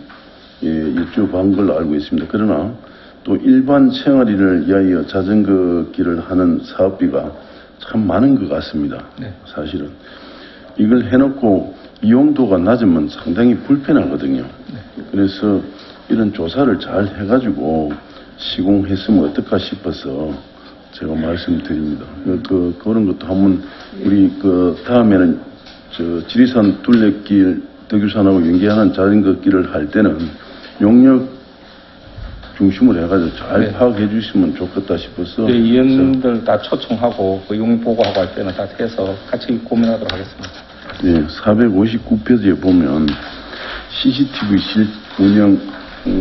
여쭤본 걸로 알고 있습니다. 그러나 또 일반 생활인을 위하여 자전거 길을 하는 사업비가 참 많은 것 같습니다. 네. 사실은 이걸 해놓고 이용도가 낮으면 상당히 불편하거든요. 그래서 이런 조사를 잘 해가지고 시공했으면 어떨까 싶어서 제가 말씀드립니다. 그런 것도 한번 우리 다음에는 지리산 둘레길 덕유산하고 연계하는 자전거 길을 할 때는 용역 중심으로 해가지고 잘 네. 파악해 주시면 좋겠다 싶어서 네, 의원들 다 초청하고 그 용역 보고하고 할 때는 다 해서 같이 고민하도록 하겠습니다. 네, 459페이지에 보면 CCTV 실 운영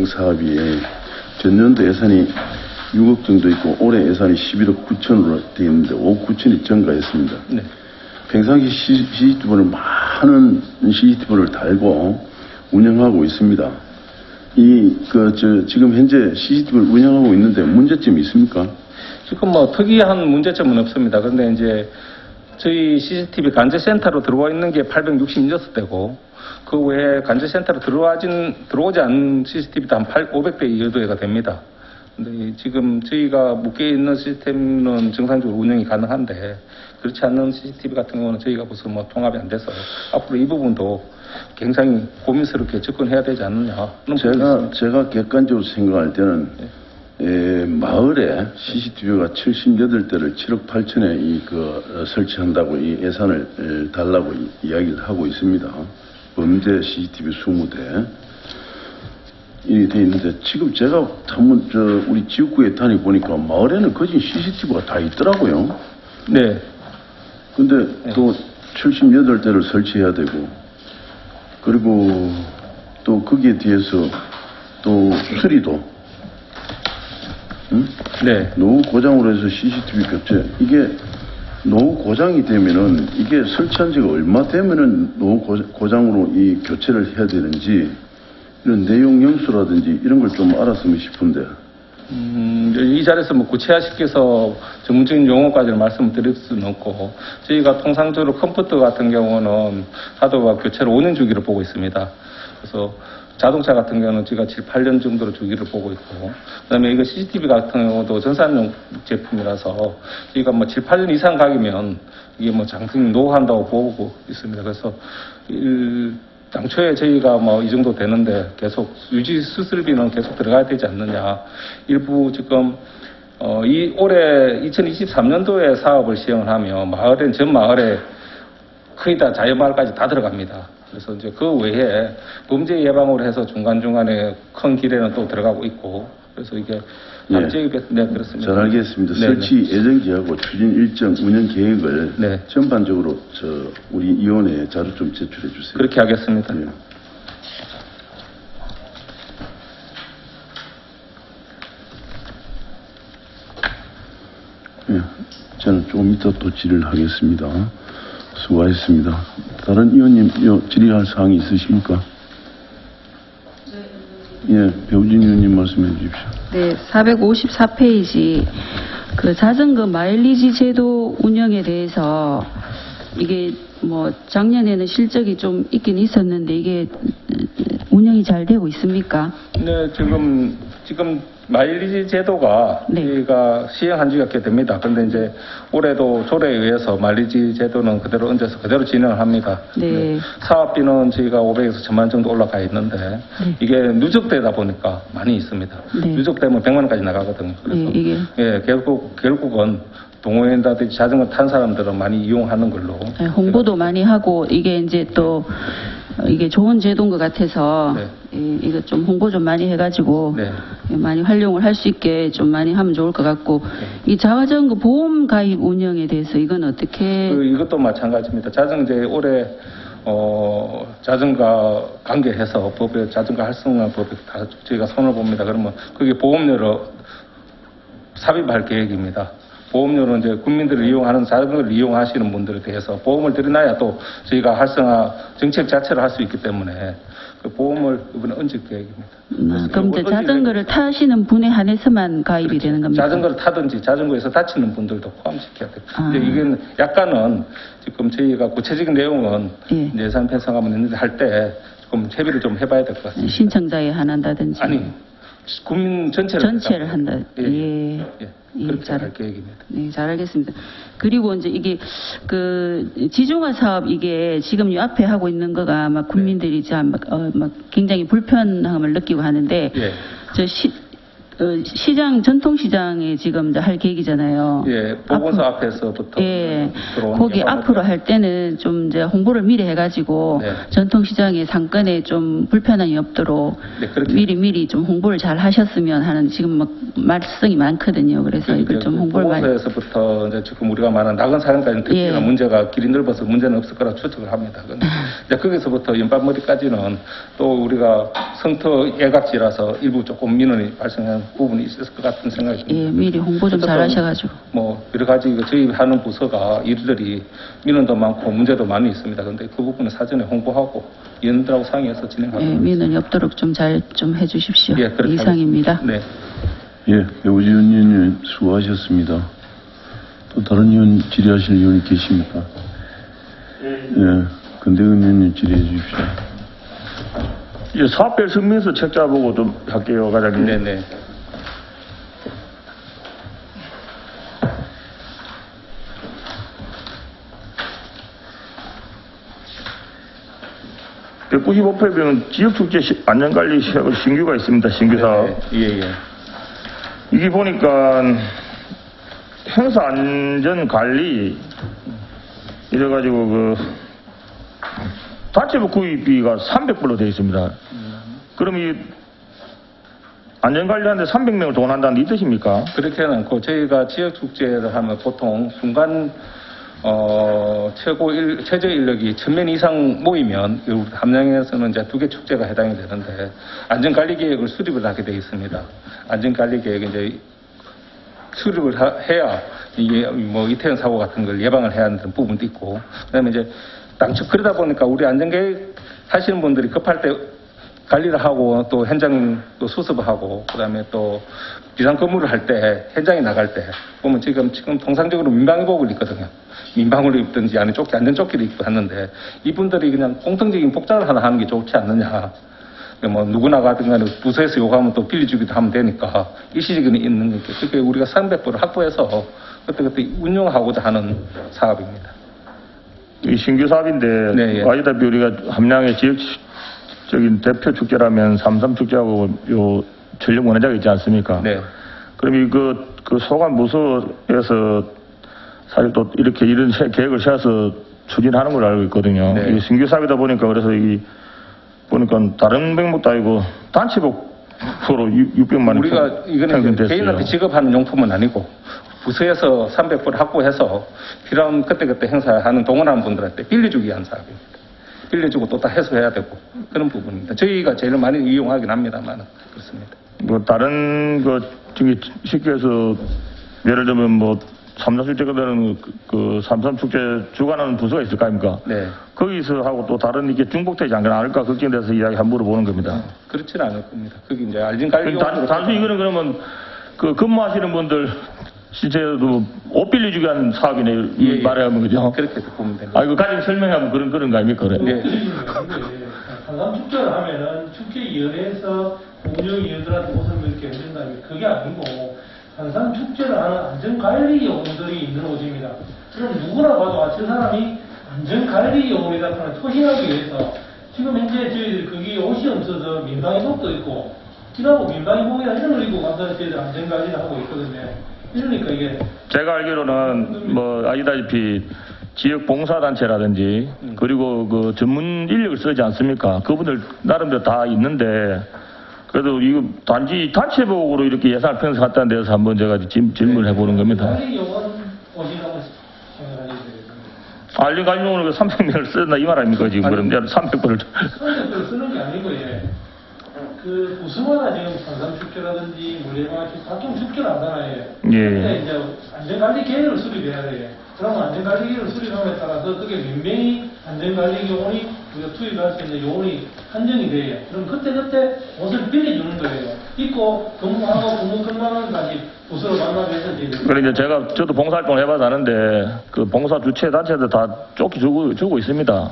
사업이 전년도 예산이 6억 정도 있고 올해 예산이 11억 9천으로 되어 있는데 5억 9천이 증가했습니다. 네. 평상시 CCTV를 많은 CCTV를 달고 운영하고 있습니다. 지금 현재 CCTV를 운영하고 있는데 문제점이 있습니까? 지금 뭐 특이한 문제점은 없습니다. 그런데 이제 저희 CCTV 관제센터로 들어와 있는 게 866대고 그 외에 관제센터로 들어오지 않은 CCTV도 한 500대 여도가 됩니다. 근데 지금 저희가 묶여 있는 시스템은 정상적으로 운영이 가능한데 그렇지 않는 CCTV 같은 경우는 저희가 무슨 뭐 통합이 안 돼서 앞으로 이 부분도 굉장히 고민스럽게 접근해야 되지 않느냐. 제가 객관적으로 생각할 때는 마을에 CCTV가 78대를 7억 8천에 설치한다고 이 예산을 달라고 이야기를 하고 있습니다. 범죄 CCTV 20대. 이 돼 있는데 지금 제가 한번 우리 지역구에 다녀보니까 마을에는 거진 CCTV가 다 있더라고요. 네. 근데 또 78대를 설치해야 되고 그리고 또 거기에 뒤에서 또 수리도 네. 노후 고장으로 해서 CCTV 교체 이게 노후 고장이 되면은 이게 설치한 지가 얼마 되면은 노후 고장으로 이 교체를 해야 되는지 이런 내용 영수라든지 이런 걸 좀 알았으면 싶은데. 이 자리에서 뭐 구체화시켜서 전문적인 용어까지는 말씀을 드릴 수는 없고 저희가 통상적으로 컴퓨터 같은 경우는 하도가 교체를 5년 주기로 보고 있습니다. 그래서 자동차 같은 경우는 저희가 7, 8년 정도로 주기를 보고 있고 그다음에 이거 CCTV 같은 경우도 전산용 제품이라서 저희가 뭐 7, 8년 이상 가기면 이게 뭐 장승 노후한다고 보고 있습니다. 그래서 당초에 저희가 뭐 이 정도 되는데 계속 유지 수술비는 계속 들어가야 되지 않느냐. 일부 지금 올해 2023년도에 사업을 시행을 하면 전 마을에 거의 다 자연마을까지 다 들어갑니다. 그래서 이제 그 외에 범죄 예방으로 해서 중간중간에 큰 길에는 또 들어가고 있고, 그래서 이게 예. 네, 그렇습니다. 잘 알겠습니다. 네, 설치 예정기하고 추진 일정 운영 계획을 네. 전반적으로 우리 위원회에 자료 좀 제출해 주세요. 그렇게 하겠습니다. 예. 예, 저는 조금 이따 또 질의를 하겠습니다. 수고하셨습니다. 다른 의원님 질의할 사항이 있으십니까? 예, 배우진 의원님 말씀해 주십시오. 네, 454페이지 그 자전거 마일리지 제도 운영에 대해서 이게 뭐 작년에는 실적이 좀 있긴 있었는데 이게 운영이 잘 되고 있습니까? 네, 지금 마일리지 제도가 네. 저희가 시행한 지가 꽤 됩니다. 근데 이제 올해도 조례에 의해서 마일리지 제도는 그대로 얹어서 그대로 진행을 합니다. 네. 사업비는 저희가 500에서 1000만 정도 올라가 있는데 이게 누적되다 보니까 많이 있습니다. 네. 누적되면 100만 원까지 나가거든요. 그래서 네, 이게 예, 결국은 동호인다든지 자전거 탄 사람들은 많이 이용하는 걸로. 네, 홍보도 많이 하고 이게 이제 또 이게 좋은 제도인 것 같아서 네. 이거 좀 홍보 좀 많이 해가지고 네. 많이 활용을 할 수 있게 좀 많이 하면 좋을 것 같고 이 자전거 보험 가입 운영에 대해서 이건 어떻게 이것도 마찬가지입니다. 자전거 이제 올해 자전거 관계해서 법에 자전거 활성화 법에 다 저희가 손을 봅니다. 그러면 거기에 보험료를 삽입할 계획입니다. 보험료는 이제 국민들을 이용하는 자전거를 이용하시는 분들에 대해서 보험을 들여놔야 또 저희가 활성화 정책 자체를 할 수 있기 때문에 그 보험을 이번에 얹을 계획입니다. 그럼 이제 자전거를 타시는 분에 한해서만 가입이 되는 겁니까? 자전거를 타든지 자전거에서 다치는 분들도 포함시켜야 돼요. 아. 근데 이게 약간은 지금 저희가 구체적인 내용은 예. 예산 편성하면 있는데 할 때 조금 협의를 좀 해봐야 될 것 같습니다. 신청자에 한한다든지 아니 국민 전체를 한다. 예. 그렇게 잘- 할 계획입니다. 네, 잘 알겠습니다. 그리고 이제 이게 그 지중화 사업 이게 지금 요 앞에 하고 있는 거가 막 국민들이 참 막 굉장히 불편함을 느끼고 하는데 예. 저 시장 전통시장에 지금 이제 할 계획이잖아요. 예, 보건소 앞에서부터 예, 들어오는 거기 경우가 앞으로 할 때는 좀 이제 홍보를 미리 해가지고 네. 전통시장의 상권에 좀 불편함이 없도록 네, 그렇게 미리 좀 홍보를 잘 하셨으면 하는 지금 막 말씀이 많거든요. 그래서 이걸 좀 홍보를 많이. 보건소에서부터 이제 지금 우리가 말하는 낙은 사령까지는 특히나 예. 문제가 길이 넓어서 문제는 없을 거라 추측을 합니다. 근데 이제 거기서부터 연반머리까지는 또 우리가 성터 예각지라서 일부 조금 민원이 발생하는 부분이 있을 것 같은 생각이 듭니다. 예, 미리 홍보 좀 잘 하셔가지고. 뭐 여러 가지 저희 하는 부서가 일들이 민원도 많고 문제도 많이 있습니다. 근데 그 부분은 사전에 홍보하고 위원들하고 상의해서 진행하고 예, 있습니다. 민원이 없도록 좀 잘 좀 해주십시오. 예, 그렇게 이상입니다. 하겠습니다. 네. 예, 배우진 의원님 수고하셨습니다. 또 다른 의원 질의하실 의원이 계십니까? 예, 근대근 의원님 질의해 주십시오. 이 사업별 승민서 책자 보고 좀 할게요, 과장님. 네네. 네. 195페이지는 지역축제 안전관리 신규가 있습니다. 신규 사업. 예, 예. 이게 보니까 행사 안전관리 이래가지고 그 자체부 구입비가 300불로 되어 있습니다. 그럼 이 안전관리하는데 300명을 동원한다는 이 뜻입니까? 그렇게는 않고 저희가 지역 축제를 하면 보통 순간 최저 인력이 1000명 이상 모이면 함양에서는 이제 2개 축제가 해당이 되는데 안전관리 계획을 수립을 하게 되어 있습니다. 안전관리 계획 이제 수립을 해야 이게 뭐 이태원 사고 같은 걸 예방을 해야 하는 부분도 있고 그다음에 이제 당초 그러다 보니까 우리 안전계획 하시는 분들이 급할 때 관리를 하고 또 현장 또 수습을 하고 그다음에 또 비상 근무를 할 때 현장에 나갈 때 보면 지금 통상적으로 민방위복을 입거든요. 민방위를 입든지 아니 안전조끼를 입고 하는데 이분들이 그냥 공통적인 복장을 하나 하는 게 좋지 않느냐. 뭐 누구나 가든 간에 부서에서 요구하면 또 빌려주기도 하면 되니까 일시적인 있는 게 그게 우리가 300불을 확보해서 그때 운영하고자 하는 사업입니다. 이 신규 사업인데 네, 예. 아시다시피 우리가 함양의 지역적인 대표 축제라면 삼삼축제하고 요 전력원회제가 있지 않습니까? 네. 그럼 이 그 소관 부서에서 사실 또 이렇게 이런 계획을 세워서 추진하는 걸 알고 있거든요. 네. 이게 신규 사업이다 보니까 그래서 이 보니까 다른 병목도 아니고 단체복으로 600만 원 우리가 이거는 이제 됐어요. 개인한테 지급하는 용품은 아니고 부서에서 300불 확보해서 필요한 그때그때 행사하는 동원하는 분들한테 빌려주기 위한 사업입니다. 빌려주고 또 다 해소해야 되고 그런 부분입니다. 저희가 제일 많이 이용하긴 합니다만 그렇습니다. 뭐 다른 그 저기 쉽게 해서 예를 들면 뭐 삼산축제가 되는 그 삼산축제 주관하는 부서가 있을 거 아닙니까? 네. 거기서 하고 또 다른 이게 중복되지 않을까 걱정돼서 이야기 한번 물어보는 겁니다. 그렇지는 않을 겁니다. 거기 이제 알진 갈비 단순히 이거는 그러면 그 근무하시는 분들 실제로 옷 빌려주기 하는 사업이네 이 말하면 그죠? 그렇게 보면 됩니다. 아 이거 가지고 설명하면 그런 거 아닙니까? 그래? 네. 한강 축제를 하면은 축제위원회에서 운영위원들한테 옷을 이렇게 해준다면 그게 아니고 항상 축제를 하는 안전관리 요원들이 있는 옷입니다. 그럼 누구나 봐도 저 사람이 안전관리 요원이다 표시하기 위해서 지금 현재 저희들 거기 옷이 없어서 민방위복도 있고 지나고 민방위복이나 이런 걸 입고 가서 저희들 안전관리를 하고 있거든요. 이러니까 이게 제가 알기로는 뭐 아시다시피 지역 봉사단체라든지 그리고 그 전문 인력을 쓰지 않습니까? 그분들 나름대로 다 있는데 그래도 이거 단지 단체복으로 이렇게 예산을 편성했다는 데서 한번 제가 질문을 해보는 겁니다. 관리 요원 옷이라고 생각하시면 되겠습니다. 알리갈용으로 300명을 쓰나 이 말 아닙니까 지금 그럼 300불을 선택을 쓰는 게 아니고 그 부서마다 지금 산삼축제라든지 물레방아축제 각종 축제를 하잖아요. 근데 이제 안전관리 계획을 수립해야 돼요. 그러면 안전관리 계획을 수립함에 따라서 그게 몇 명이 안전관리 요원이 우리가 투입할 수 있는 요원이 한정이 돼요. 그럼 그때 옷을 빌려주는 거예요. 입고 근무하고 근무 끝나면 다시 부서로 만나면서 그래 이제 저도 봉사활동을 해봐서 아는데 그 봉사 주체 단체들 다 쫓기 주고 있습니다.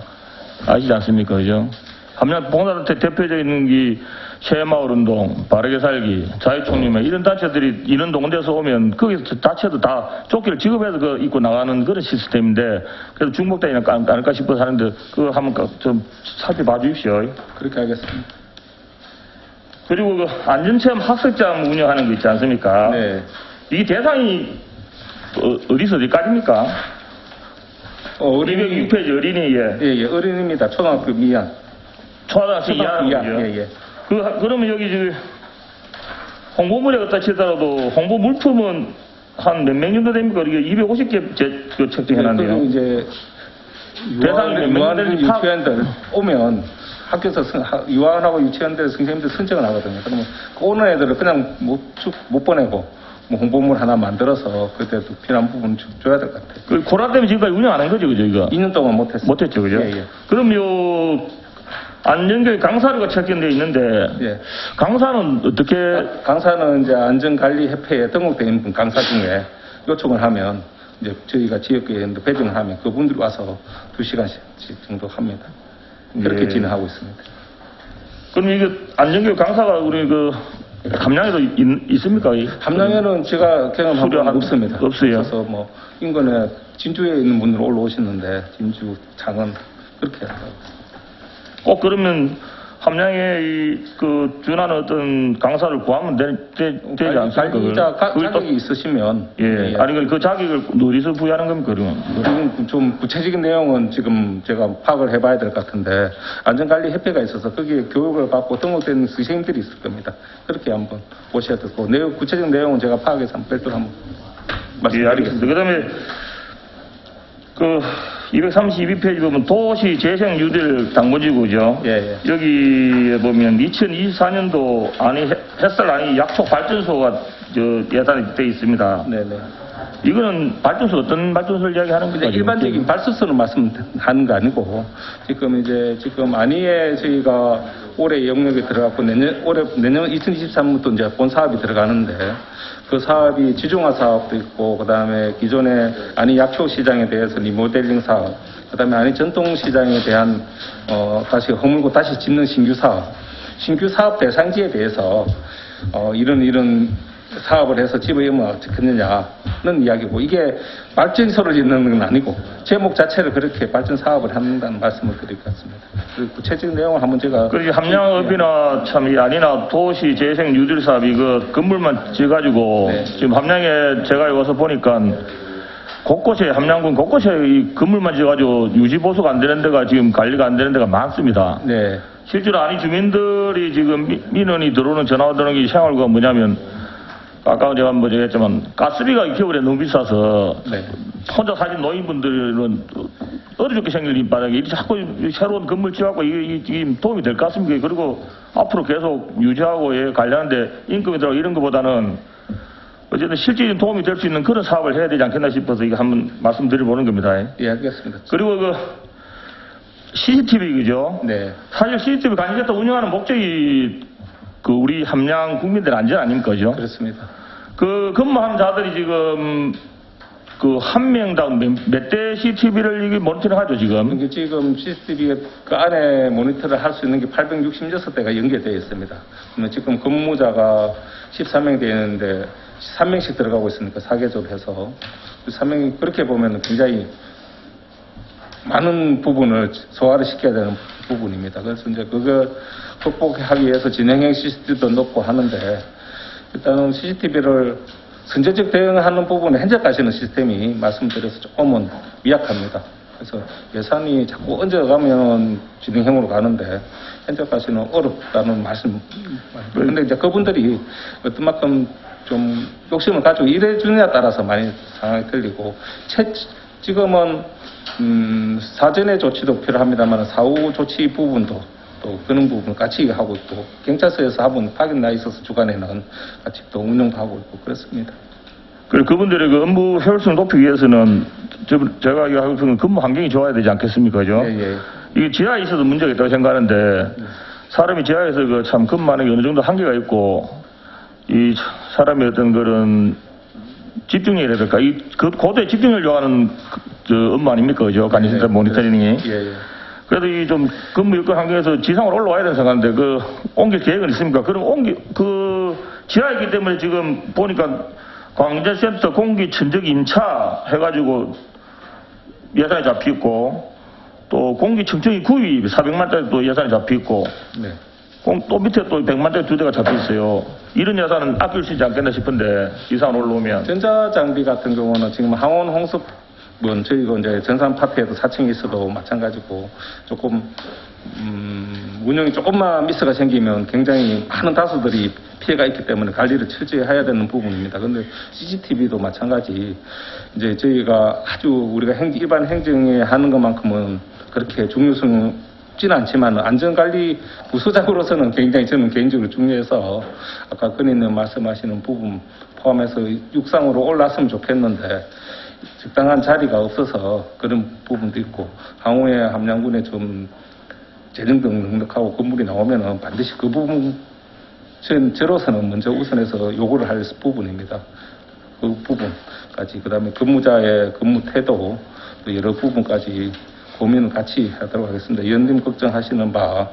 아시지 않습니까, 그죠? 함양 봉사단체 대표적인 게 새마을운동, 바르게 살기, 자유총리회 이런 단체들이 이런 동원돼서 오면 거기서 자체도 다 조끼를 지급해서 그 입고 나가는 그런 시스템인데 그래도 중복되지 않을까 싶어서 하는데 그거 한번 좀 살펴봐 주십시오. 그렇게 하겠습니다. 그리고 그 안전체험 학습장 운영하는 거 있지 않습니까? 네. 이 대상이 어디서 어디까지입니까? 어린이 206페이지 어린이에 예, 어린이입니다. 초등학교 미만. 초등학생 이하는 거죠. 예. 그러면 여기 지금 홍보물에 갖다 치더라도 홍보 물품은 한 몇 명 정도 됩니까? 이게 250개 책정해놨네요. 그리고 이제 대상이 몇 명인지 유치원들 오면 학교에서 유아원하고 유치원들 선생님들 선정을 하거든요. 그러면 그 오는 애들을 그냥 못 보내고 뭐 홍보물 하나 만들어서 그때도 필요한 부분 줘야 될 것 같아요. 그 코로나 때문에 지금까지 운영 안 한 거죠, 그죠? 이거 2년 동안 못했어요. 못했죠, 그죠? 예. 그럼 요 안전교육 강사료가 책정되어 있는데 예. 강사는 어떻게 강사는 이제 안전관리협회에 등록되어 있는 강사 중에 요청을 하면 이제 저희가 지역교회에 배정을 하면 그분들이 와서 2시간씩 정도 합니다. 그렇게 예. 진행하고 있습니다. 그럼 이거 안전교육 강사가 우리 그 함양에도 있습니까? 함양에는 제가 경험한 건 없습니다. 없어요. 그래서 뭐 인근에 진주에 있는 분들 올라오시는데 진주, 창원 그렇게 하고 꼭 그러면 함양에 그 준하는 어떤 강사를 구하면 되지 않습니까? 관리자 그걸 또- 자격이 있으시면 예. 아니 그 자격을 어디서 부여하는 겁니까? 그러면 지금 좀 구체적인 내용은 지금 제가 파악을 해봐야 될 것 같은데 안전관리협회가 있어서 거기에 교육을 받고 등록된 선생님들이 있을 겁니다. 그렇게 한번 보셔야 되고 구체적인 내용은 제가 파악해서 한번 별도로 한번 예, 알겠습니다. 그다음에 그 232페이지 보면 도시 재생 뉴딜 당부지구죠. 예. 여기에 보면 2024년도 햇살 안이 약초 발전소가 예산이 되어 있습니다. 네네. 이거는 발전소 어떤 발전소를 이야기하는 근데 겁니까? 일반적인 발수소는 말씀하는 거 아니고 지금 안위에 저희가 올해 영역에 들어갔고 내년 2023년부터 이제 본 사업이 들어가는데 그 사업이 지중화 사업도 있고 그다음에 기존의 안위 약초 시장에 대해서 리모델링 사업 그다음에 안위 전통 시장에 대한 다시 허물고 다시 짓는 신규 사업 대상지에 대해서 이런 사업을 해서 집어넣으면 어떻겠느냐는 이야기고 이게 발전소를 짓는 건 아니고 제목 자체를 그렇게 발전 사업을 한다는 말씀을 드릴 것 같습니다. 그리고 구체적인 내용을 한번 제가 그 함양업이나 참 이 안이나 도시 재생 뉴딜 사업 이거 건물만 지어가지고 네. 지금 함양에 제가 와서 보니까 곳곳에 함양군 곳곳에 이 건물만 지어가지고 유지 보수가 안 되는 데가 지금 관리가 안 되는 데가 많습니다. 네. 실제로 아니 주민들이 지금 민원이 들어오는 전화가 들어오는 게 생활가 뭐냐면 아까 제가 뭐 얘기했지만 가스비가 겨울에 너무 비싸서 네. 혼자 사신 노인분들은 어려 죽게 생길 바람에 자꾸 새로운 건물 지어갖고 이게 도움이 될 것 같습니까? 그리고 앞으로 계속 유지하고 예, 관리하는데 임금이 들어가고 이런 것보다는 어쨌든 실질적인 도움이 될 수 있는 그런 사업을 해야 되지 않겠나 싶어서 이거 한번 말씀드려보는 겁니다. 예, 알겠습니다. 그리고 그 CCTV 그죠? 네. 사실 CCTV 관리센터 운영하는 목적이 그 우리 함양 국민들 안전 아닙니까? 그죠? 그렇습니다. 그 근무하는 자들이 지금 그 한 명당 몇 대 CCTV를 이게 모니터링 하죠 지금? 이게 지금 CCTV 그 안에 모니터를 할 수 있는 게 866대가 연계되어 있습니다. 그러면 지금 근무자가 13명 되어 있는데 3명씩 들어가고 있으니까 4개조를 해서 3명이 그렇게 보면 굉장히 많은 부분을 소화를 시켜야 되는 부분입니다. 그래서 이제 그거 극복하기 위해서 진행형 CCTV도 넣고 하는데 일단은 CCTV를 선제적 대응하는 부분에 현재까지는 시스템이 말씀드려서 조금은 미약합니다. 그래서 예산이 자꾸 얹어가면 진행형으로 가는데 현재까지는 어렵다는 말씀. 그런데 이제 그분들이 어떤 만큼 좀 욕심을 가지고 일해 주느냐에 따라서 많이 상황이 틀리고 지금은 사전의 조치도 필요합니다만 사후 조치 부분도 또 그런 부분 같이 하고 있고 경찰서에서 한번 파견 나 있어서 주간에는 같이 또 운영도 하고 있고 그렇습니다. 그분들의 그 업무 효율성을 높이기 위해서는 제가 이거 하고 있는 근무 환경이 좋아야 되지 않겠습니까? 그죠? 예, 예. 이게 지하에 있어도 문제가 있다고 생각하는데 사람이 지하에서 그 참 근무하는 게 어느 정도 한계가 있고 이 사람의 어떤 그런 집중력이랄까 이 그 고도의 집중력을 요하는 저 업무 아닙니까? 그죠? 관리센터 모니터링이. 예, 예. 그래도 이 좀 근무 여건 환경에서 지상으로 올라와야 되는 생각인데 그 옮길 계획은 있습니까? 그럼 그 지하에 있기 때문에 지금 보니까 광전센터 공기 천적 임차 해가지고 예산이 잡혀있고 또 공기 청정기 구입 400만짜리 또 예산이 잡혀있고 네. 또 밑에 또 100만짜리 2대가 잡혀있어요. 이런 예산은 아낄 수 있지 않겠나 싶은데 지상으로 올라오면 전자장비 같은 경우는 지금 항원 홍수분 저희가 이제 전산 파트에도 4층에 있어도 마찬가지고 조금 운영이 조금만 미스가 생기면 굉장히 많은 다수들이 피해가 있기 때문에 관리를 철저히 해야 되는 부분입니다. 그런데 CCTV도 마찬가지 이제 저희가 아주 우리가 일반 행정에 하는 것만큼은 그렇게 중요성은 없지는 않지만 안전관리 부서장으로서는 굉장히 저는 개인적으로 중요해서 아까 건의님 말씀하시는 부분 포함해서 육상으로 올랐으면 좋겠는데 적당한 자리가 없어서 그런 부분도 있고 향후에 함양군에 좀 재정도 넉넉하고 건물이 나오면은 반드시 그 부분 저로서는 먼저 우선해서 요구를 할 부분입니다. 그 부분까지 그다음에 근무자의 근무 태도 또 여러 부분까지 고민을 같이 하도록 하겠습니다. 위원님 걱정하시는 바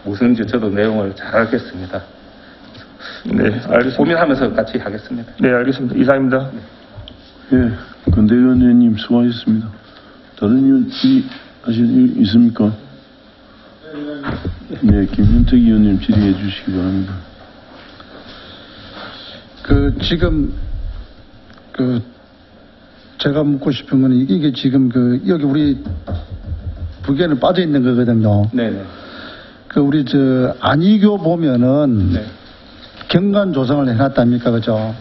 무슨지 저도 내용을 잘 알겠습니다. 네 알겠습니다. 고민하면서 같이 하겠습니다. 네 알겠습니다. 이상입니다. 예, 건대의원 의원님 수고하셨습니다. 다른 의원 하실 일 있습니까? 네, 김현택 의원님 질의해 주시기 바랍니다. 지금 제가 묻고 싶은 건 이게 지금 여기 우리 북에는 빠져 있는 거거든요. 네네. 우리 안희교 보면은 네. 경관 조성을 해놨답니까, 그죠?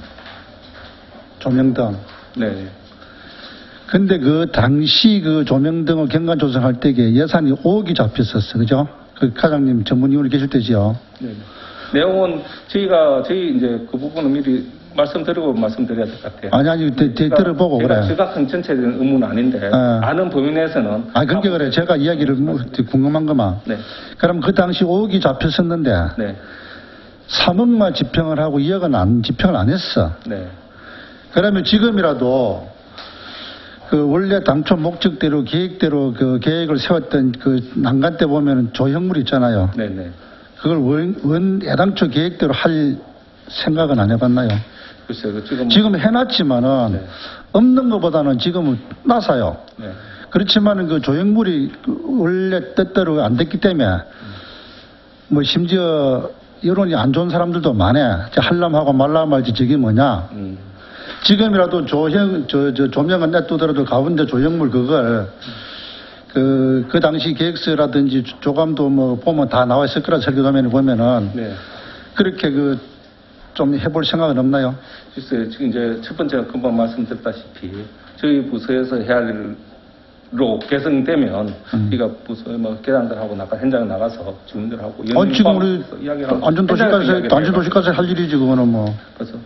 조명등. 네. 근데 당시 조명등을 경관 조성할 때에 예산이 5억이 잡혔었어, 그죠? 과장님 전문위원이 계실 때지요. 네. 내용은 저희 이제 그 부분은 미리 말씀드리고 말씀드려야 될 것 같아요. 아니, 들어보고 제가 그래. 지각한 전체적인 의무는 아닌데 아는 범위 내에서는. 그러니까 그래. 제가 이야기를 궁금한 것만. 네. 그럼 그 당시 5억이 잡혔었는데 네. 3억만 집행을 하고 2억은 집행을 안 했어. 네. 그러면 지금이라도 원래 당초 목적대로 계획대로 계획을 세웠던 난간 때 보면은 조형물 있잖아요. 네네. 그걸 애당초 계획대로 할 생각은 안 해봤나요? 글쎄요, 지금 해놨지만은 네. 없는 것보다는 지금은 나사요. 네. 그렇지만은 조형물이 원래 뜻대로 안 됐기 때문에 심지어 여론이 안 좋은 사람들도 많아. 할람하고 말람 할지 저게 뭐냐. 지금이라도 조명은 냅두더라도 가운데 조형물 그걸 그 당시 계획서라든지 조감도 뭐 보면 다 나와 있을 거라 설계도면에 보면은 네. 그렇게 좀 해볼 생각은 없나요? 글쎄요, 지금 이제 첫 번째가 금방 말씀드렸다시피 저희 부서에서 해야 할 일로 개성되면 우리가 부서 뭐 계장들하고 나가 현장 나가서 주민들하고 지금 우리 안전도시가서 할 일이지 그거는 뭐. 그래서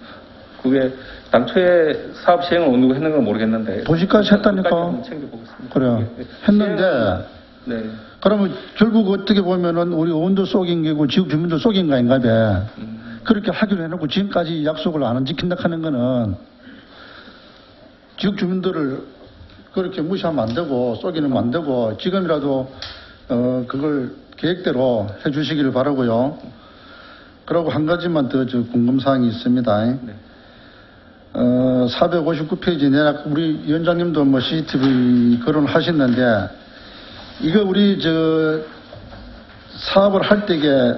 그게 당초에 사업 시행을 어느 했는 건 모르겠는데 도시까지 했다니까. 한번 챙겨보겠습니다. 그래. 예. 했는데 네. 그러면 결국 어떻게 보면은 우리 의원도 속인 게고 지역 주민도 속인 거 아닌가 봐. 그렇게 하기로 해놓고 지금까지 약속을 안 지킨다 하는 거는 지역 주민들을 그렇게 무시하면 안 되고 속이면 안 되고 지금이라도 그걸 계획대로 해주시기를 바라고요. 그리고 한 가지만 더 궁금사항이 있습니다. 네. 459페이지 내가 우리 위원장님도 뭐 CCTV 거론하셨는데 이거 우리 사업을 할 때게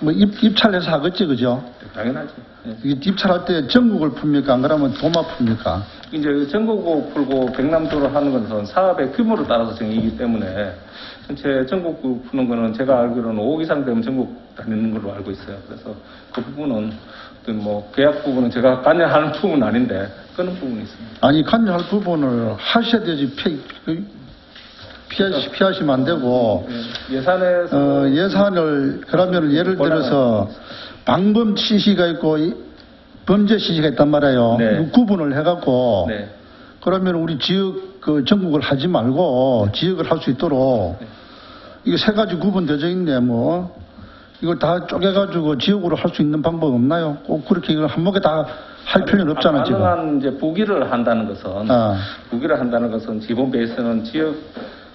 뭐 입찰해서 하겠지 그죠? 당연하죠. 네. 이게 입찰할 때 전국을 풉니까? 안 그러면 도마 풉니까? 이제 전국구 풀고 백남도로 하는 것은 사업의 규모를 따라서 정이기 때문에 전체 전국구 푸는 거는 제가 알기로는 5억 이상 되면 전국 다니는 걸로 알고 있어요. 그래서 그 부분은 어떤 뭐 계약 부분은 제가 관여하는 부분은 아닌데 그런 부분이 있습니다. 아니 관여할 부분을 하셔야 되지 피하시면 안 되고 예산에서 예산을 그러면 예를 들어서 방범 시시가 있고 범죄 시시가 있단 말이에요. 네. 구분을 해갖고 네. 그러면 우리 지역 전국을 하지 말고 지역을 할 수 있도록 이게 세 가지 구분되어 있네 뭐 이걸 다 쪼개가지고 지역으로 할 수 있는 방법 없나요? 꼭 그렇게 이걸 한목에 다 할 필요는 없잖아 지금. 가능한 이제 부기를 한다는 것은 기본 베이스는 지역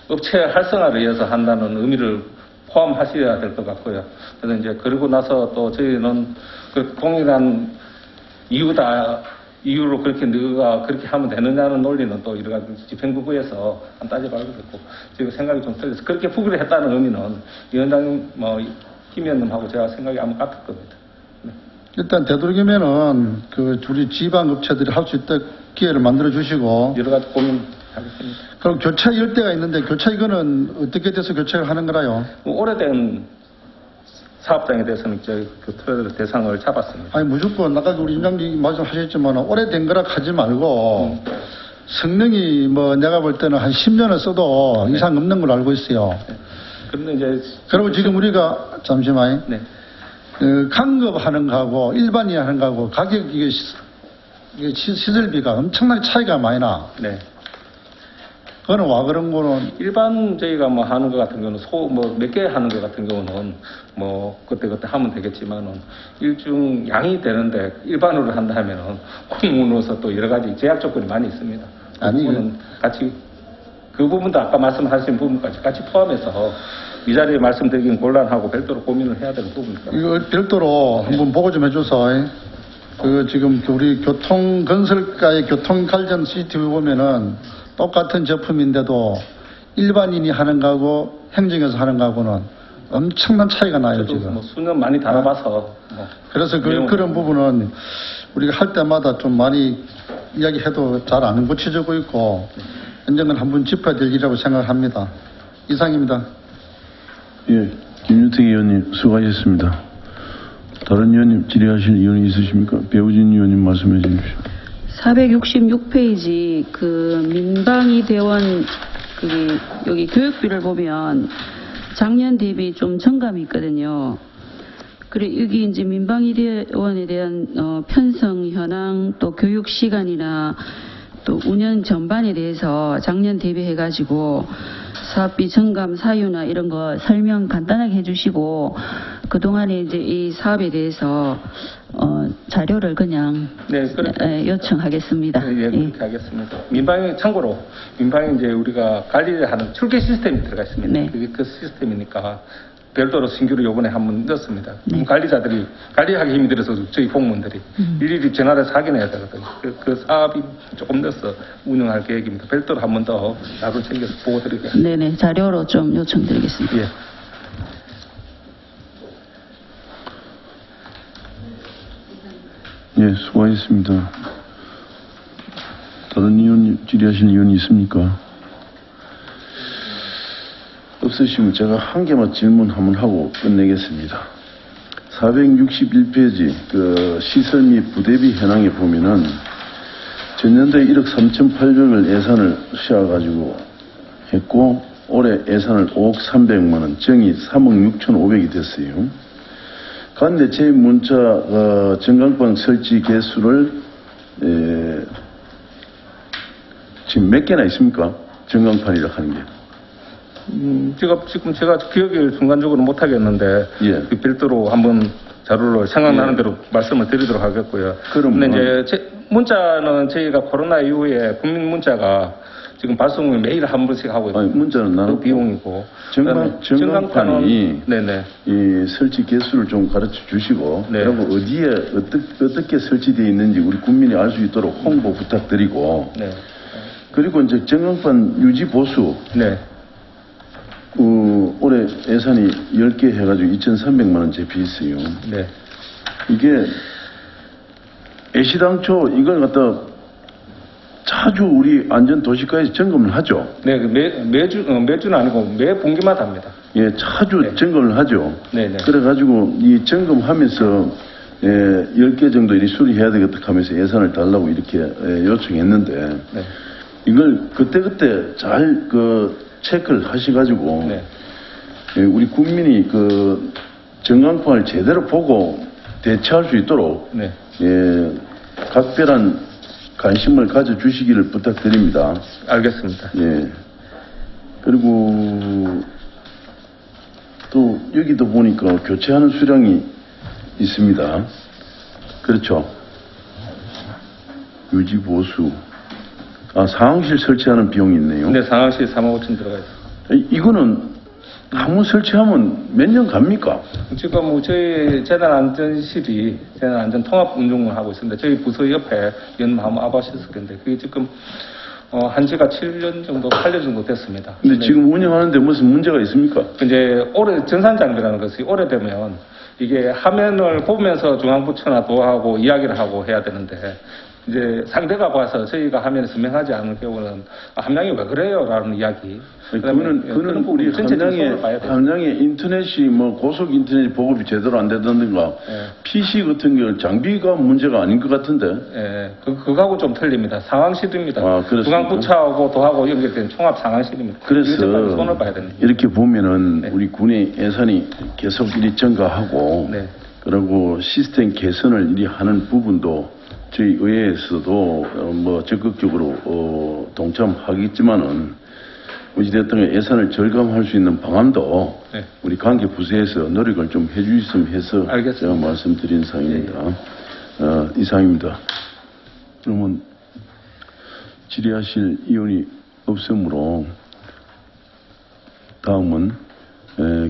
업체 활성화를 위해서 한다는 의미를 포함하셔야 될 것 같고요. 그래서 이제 그러고 나서 또 저희는 그 동일한 이유로 그렇게 너가 그렇게 하면 되느냐는 논리는 또 여러 가지 집행부에서 한 따져봐야겠고 제가 생각이 좀 틀려서 그렇게 부기를 했다는 의미는 위원장님 김 의원님하고 제가 생각이 아마 같을 겁니다. 네. 일단 되도록이면은 우리 지방 업체들이 할 수 있도록 기회를 만들어 주시고 여러 가지 고민하겠습니다. 그럼 교체 이럴 때가 있는데 교체 이거는 어떻게 돼서 교체를 하는 거라요? 오래된 사업장에 대해서는 그 토요일 대상을 잡았습니다. 아니 무조건 아까 우리 위원장님 말씀하셨지만 오래된 거라 하지 말고 성능이 뭐 내가 볼 때는 한 10년을 써도 이상 없는 걸로 알고 있어요. 네. 그런데 이제 그리고 지금 우리가 잠시만요. 네. 강급하는 거하고 일반이 하는 거하고 가격 이게 시설비가 엄청나게 차이가 많이 나. 네. 그거는 와 그런 거는 일반 저희가 뭐 하는 것 같은 경우는 몇 개 하는 것 같은 경우는 뭐 그때 하면 되겠지만은 일중 양이 되는데 일반으로 한다 하면은 공무원으로서 또 여러 가지 제약 조건이 많이 있습니다. 아니, 부분은 같이 그 부분도 아까 말씀하신 부분까지 같이 포함해서 이 자리에 말씀드리긴 곤란하고 별도로 고민을 해야 되는 부분입니다. 이거 별도로 한번 보고 좀 해줘서 지금 우리 건설가의 교통 관련 CCTV 보면은 똑같은 제품인데도 일반인이 하는 거하고 행정에서 하는 거하고는 엄청난 차이가 나요 지금. 뭐 수년 많이 다뤄봐서 그래서 그런 부분은 우리가 할 때마다 좀 많이 이야기해도 잘 안 고쳐지고 있고 현장은 한번 짚어야 될 일이라고 생각합니다. 이상입니다. 예, 김윤택 의원님 수고하셨습니다. 다른 의원님 질의하실 의원이 있으십니까? 배우진 의원님 말씀해 주십시오. 466페이지 민방위 대원 여기 교육비를 보면 작년 대비 좀 정감이 있거든요. 그래 여기 이제 민방위 대원에 대한 편성 현황 또 교육 시간이나 또 운영 전반에 대해서 작년 대비해 가지고 사업비 정감 사유나 이런 거 설명 간단하게 해주시고 그동안에 이제 이 사업에 대해서 자료를 그냥 요청하겠습니다. 네, 그렇게 하겠습니다. 참고로 민방위 이제 우리가 관리를 하는 출계 시스템이 들어가 있습니다. 네. 그게 그 시스템이니까 별도로 신규로 요번에 한번 넣었습니다. 네. 관리자들이 관리하기 힘이 들어서 저희 공무원들이 일일이 전화해서 확인해야 되거든요. 그 사업이 조금 넣어서 운영할 계획입니다. 별도로 한 번 더 나도 챙겨서 보고 드리겠습니다. 네네, 자료로 좀 요청드리겠습니다. 예. 예, 수고하셨습니다. 다른 의원, 질의하실 의원이 있습니까? 없으시면 제가 한 개만 질문 한번 하고 끝내겠습니다. 461페이지 그 시설 및 부대비 현황에 보면은 전년도에 1억 3,800을 예산을 씌워가지고 했고 올해 예산을 5억 300만 원, 정이 3억 6,500이 됐어요. 간내 제 문자 전광판 설치 개수를 지금 몇 개나 있습니까? 전광판이라 하는 게. 지금 제가 기억을 순간적으로 못 하겠는데 예. 별도로 한번 자료를 생각나는 대로 말씀을 드리도록 하겠고요. 그럼 근데 이제 문자는 저희가 코로나 이후에 국민 문자가 지금 발송을 매일 한 번씩 하고 있어요. 아니, 문자는 나는 그 비용이고 전광판이 네네. 이 설치 개수를 좀 가르쳐 주시고 네. 그리고 어디에 어떻게 설치되어 있는지 우리 국민이 알 수 있도록 홍보 부탁드리고 네. 그리고 이제 전광판 유지 보수 네. 올해 예산이 10개 해가지고 2,300만 원 제피했어요. 네. 이게 애시당초 이걸 갖다 자주 우리 안전도시과에서 점검을 하죠. 네, 매주는 아니고 매 분기마다 합니다. 예, 자주 네. 점검을 하죠. 네네. 그래가지고 이 점검하면서 10개 정도 이 수리해야 되겠다 하면서 예산을 달라고 이렇게 요청했는데 네. 이걸 그때그때 잘 체크를 하셔가지고 네. 우리 국민이 전광판을 제대로 보고 대처할 수 있도록 네. 각별한 관심을 가져주시기를 부탁드립니다. 알겠습니다. 예. 그리고 또 여기도 보니까 교체하는 수량이 있습니다. 그렇죠. 유지 보수. 상황실 설치하는 비용이 있네요. 네, 상황실 3억 5천 들어가 있어요. 이거는 한번 설치하면 몇 년 갑니까? 지금 저희 재난안전실이 재난안전 통합 운영을 하고 있습니다. 저희 부서 옆에 연마하면 아바시스인데 그게 지금 한 지가 7년 정도, 8년 정도 됐습니다. 근데 네. 지금 운영하는데 무슨 문제가 있습니까? 이제 전산장비라는 것이 오래되면 이게 화면을 보면서 중앙부처나 도하고 이야기를 하고 해야 되는데 이제 상대가 봐서 저희가 화면에 설명하지 않을 경우는 함량이 왜 그래요? 라는 이야기. 그거는 우리 함량의 인터넷이 고속 인터넷 보급이 제대로 안 된다든가 PC 같은 경우 장비가 문제가 아닌 것 같은데. 예, 그거하고 좀 틀립니다. 상황실입니다. 그렇습니까? 중앙부처하고 도하고 연결된 총합 상황실입니다. 그래서 이거 손을 봐야 됩니다. 이렇게 보면은 네. 우리 군의 예산이 계속 이리 증가하고 네. 그리고 시스템 개선을 이리 하는 부분도 저희 의회에서도 적극적으로 동참하겠지만은 어찌됐든 예산을 절감할 수 있는 방안도 네. 우리 관계 부서에서 노력을 좀 해주셨으면 해서 알겠습니다. 제가 말씀드린 사항입니다. 이상입니다. 그러면 질의하실 의원이 없으므로 다음은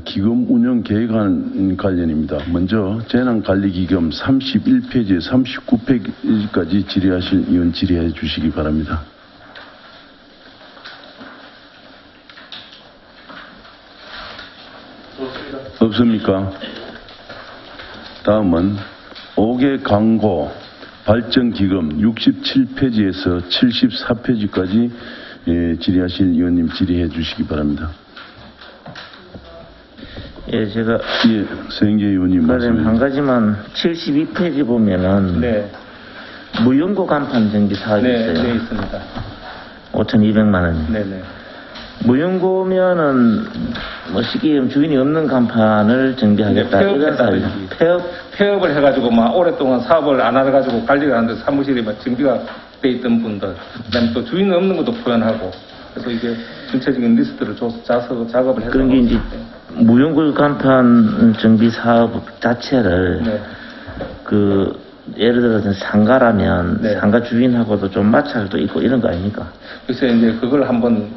기금 운영 계획안 관련입니다. 먼저 재난관리기금 31페이지 39페이지까지 질의하실 의원 질의해 주시기 바랍니다. 없습니까? 다음은 5개 광고 발전기금 67페이지에서 74페이지까지 질의하실 의원님 질의해 주시기 바랍니다. 예, 제가 서영재 의원님 말씀해 한 가지만 72페이지 보면은 네. 무연고 간판 정비 사업이 네, 있어요. 네, 있습니다. 5,200만 원. 네네. 무연고면은 쉽게 얘기하면 주인이 없는 간판을 정비하겠다. 네, 이런 사업이 폐업을 해가지고 오랫동안 사업을 안 해가지고 관리를 하는데 사무실이 정비가 돼 있던 분들, 그다음에 또 주인 없는 것도 표현하고, 그래서 이게 전체적인 리스트를 짜서 작업을 해서. 그런 게 이제 무연고 간판 정비 사업 자체를 네. 예를 들어서 상가라면 네. 상가 주인하고도 좀 마찰도 있고 이런 거 아닙니까? 그래서 이제 그걸 한번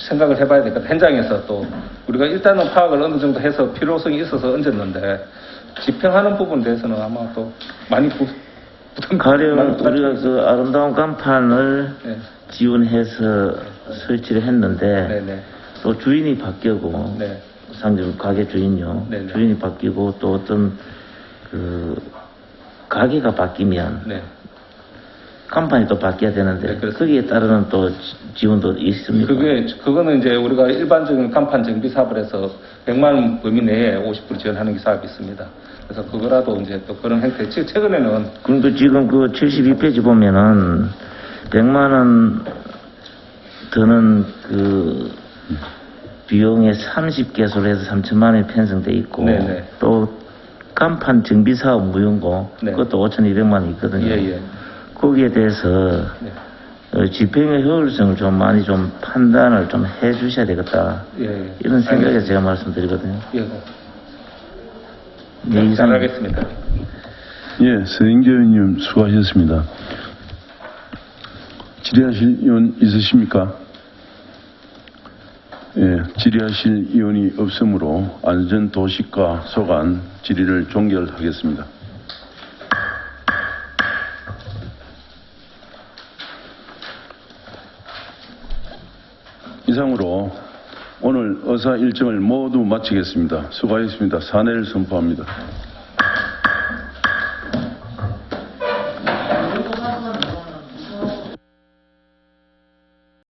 생각을 해봐야 되니까 현장에서 또 우리가 일단은 파악을 어느 정도 해서 필요성이 있어서 얹었는데 집행하는 부분에 대해서는 아마 또 많이 가령 우리가 아름다운 간판을 네. 지원해서 설치를 했는데 네네. 또 주인이 바뀌고 상점 가게 주인요. 네네. 주인이 바뀌고 또 어떤 가게가 바뀌면 네. 간판이 또 바뀌어야 되는데 네, 그렇습니다. 거기에 따르는 또 지원도 있습니까? 그거는 이제 우리가 일반적인 간판 정비 사업을 해서 100만 원 범위 내에 50% 지원하는 게 사업이 있습니다. 그래서 그거라도 이제 또 그런 형태, 최근에는 그럼 또 지금 그 72페이지 보면은 100만 원 드는 그 비용에 30개소로 해서 3천만 원이 편성돼 있고 네네. 또 간판 정비 사업 무용고 네. 그것도 5,200만 원 있거든요. 예. 거기에 대해서 네. 집행의 효율성을 좀 많이 좀 판단을 좀 해주셔야 되겠다. 예. 이런 생각에서 알겠습니다. 제가 말씀드리거든요. 예. 네, 이상. 잘하겠습니다. 예, 서인계 의원님 수고하셨습니다. 질의하실 의원 있으십니까? 예, 질의하실 의원이 없으므로 안전도시과 소관 질의를 종결하겠습니다. 이상으로 오늘 의사 일정을 모두 마치겠습니다. 수고하셨습니다. 사내를 선포합니다.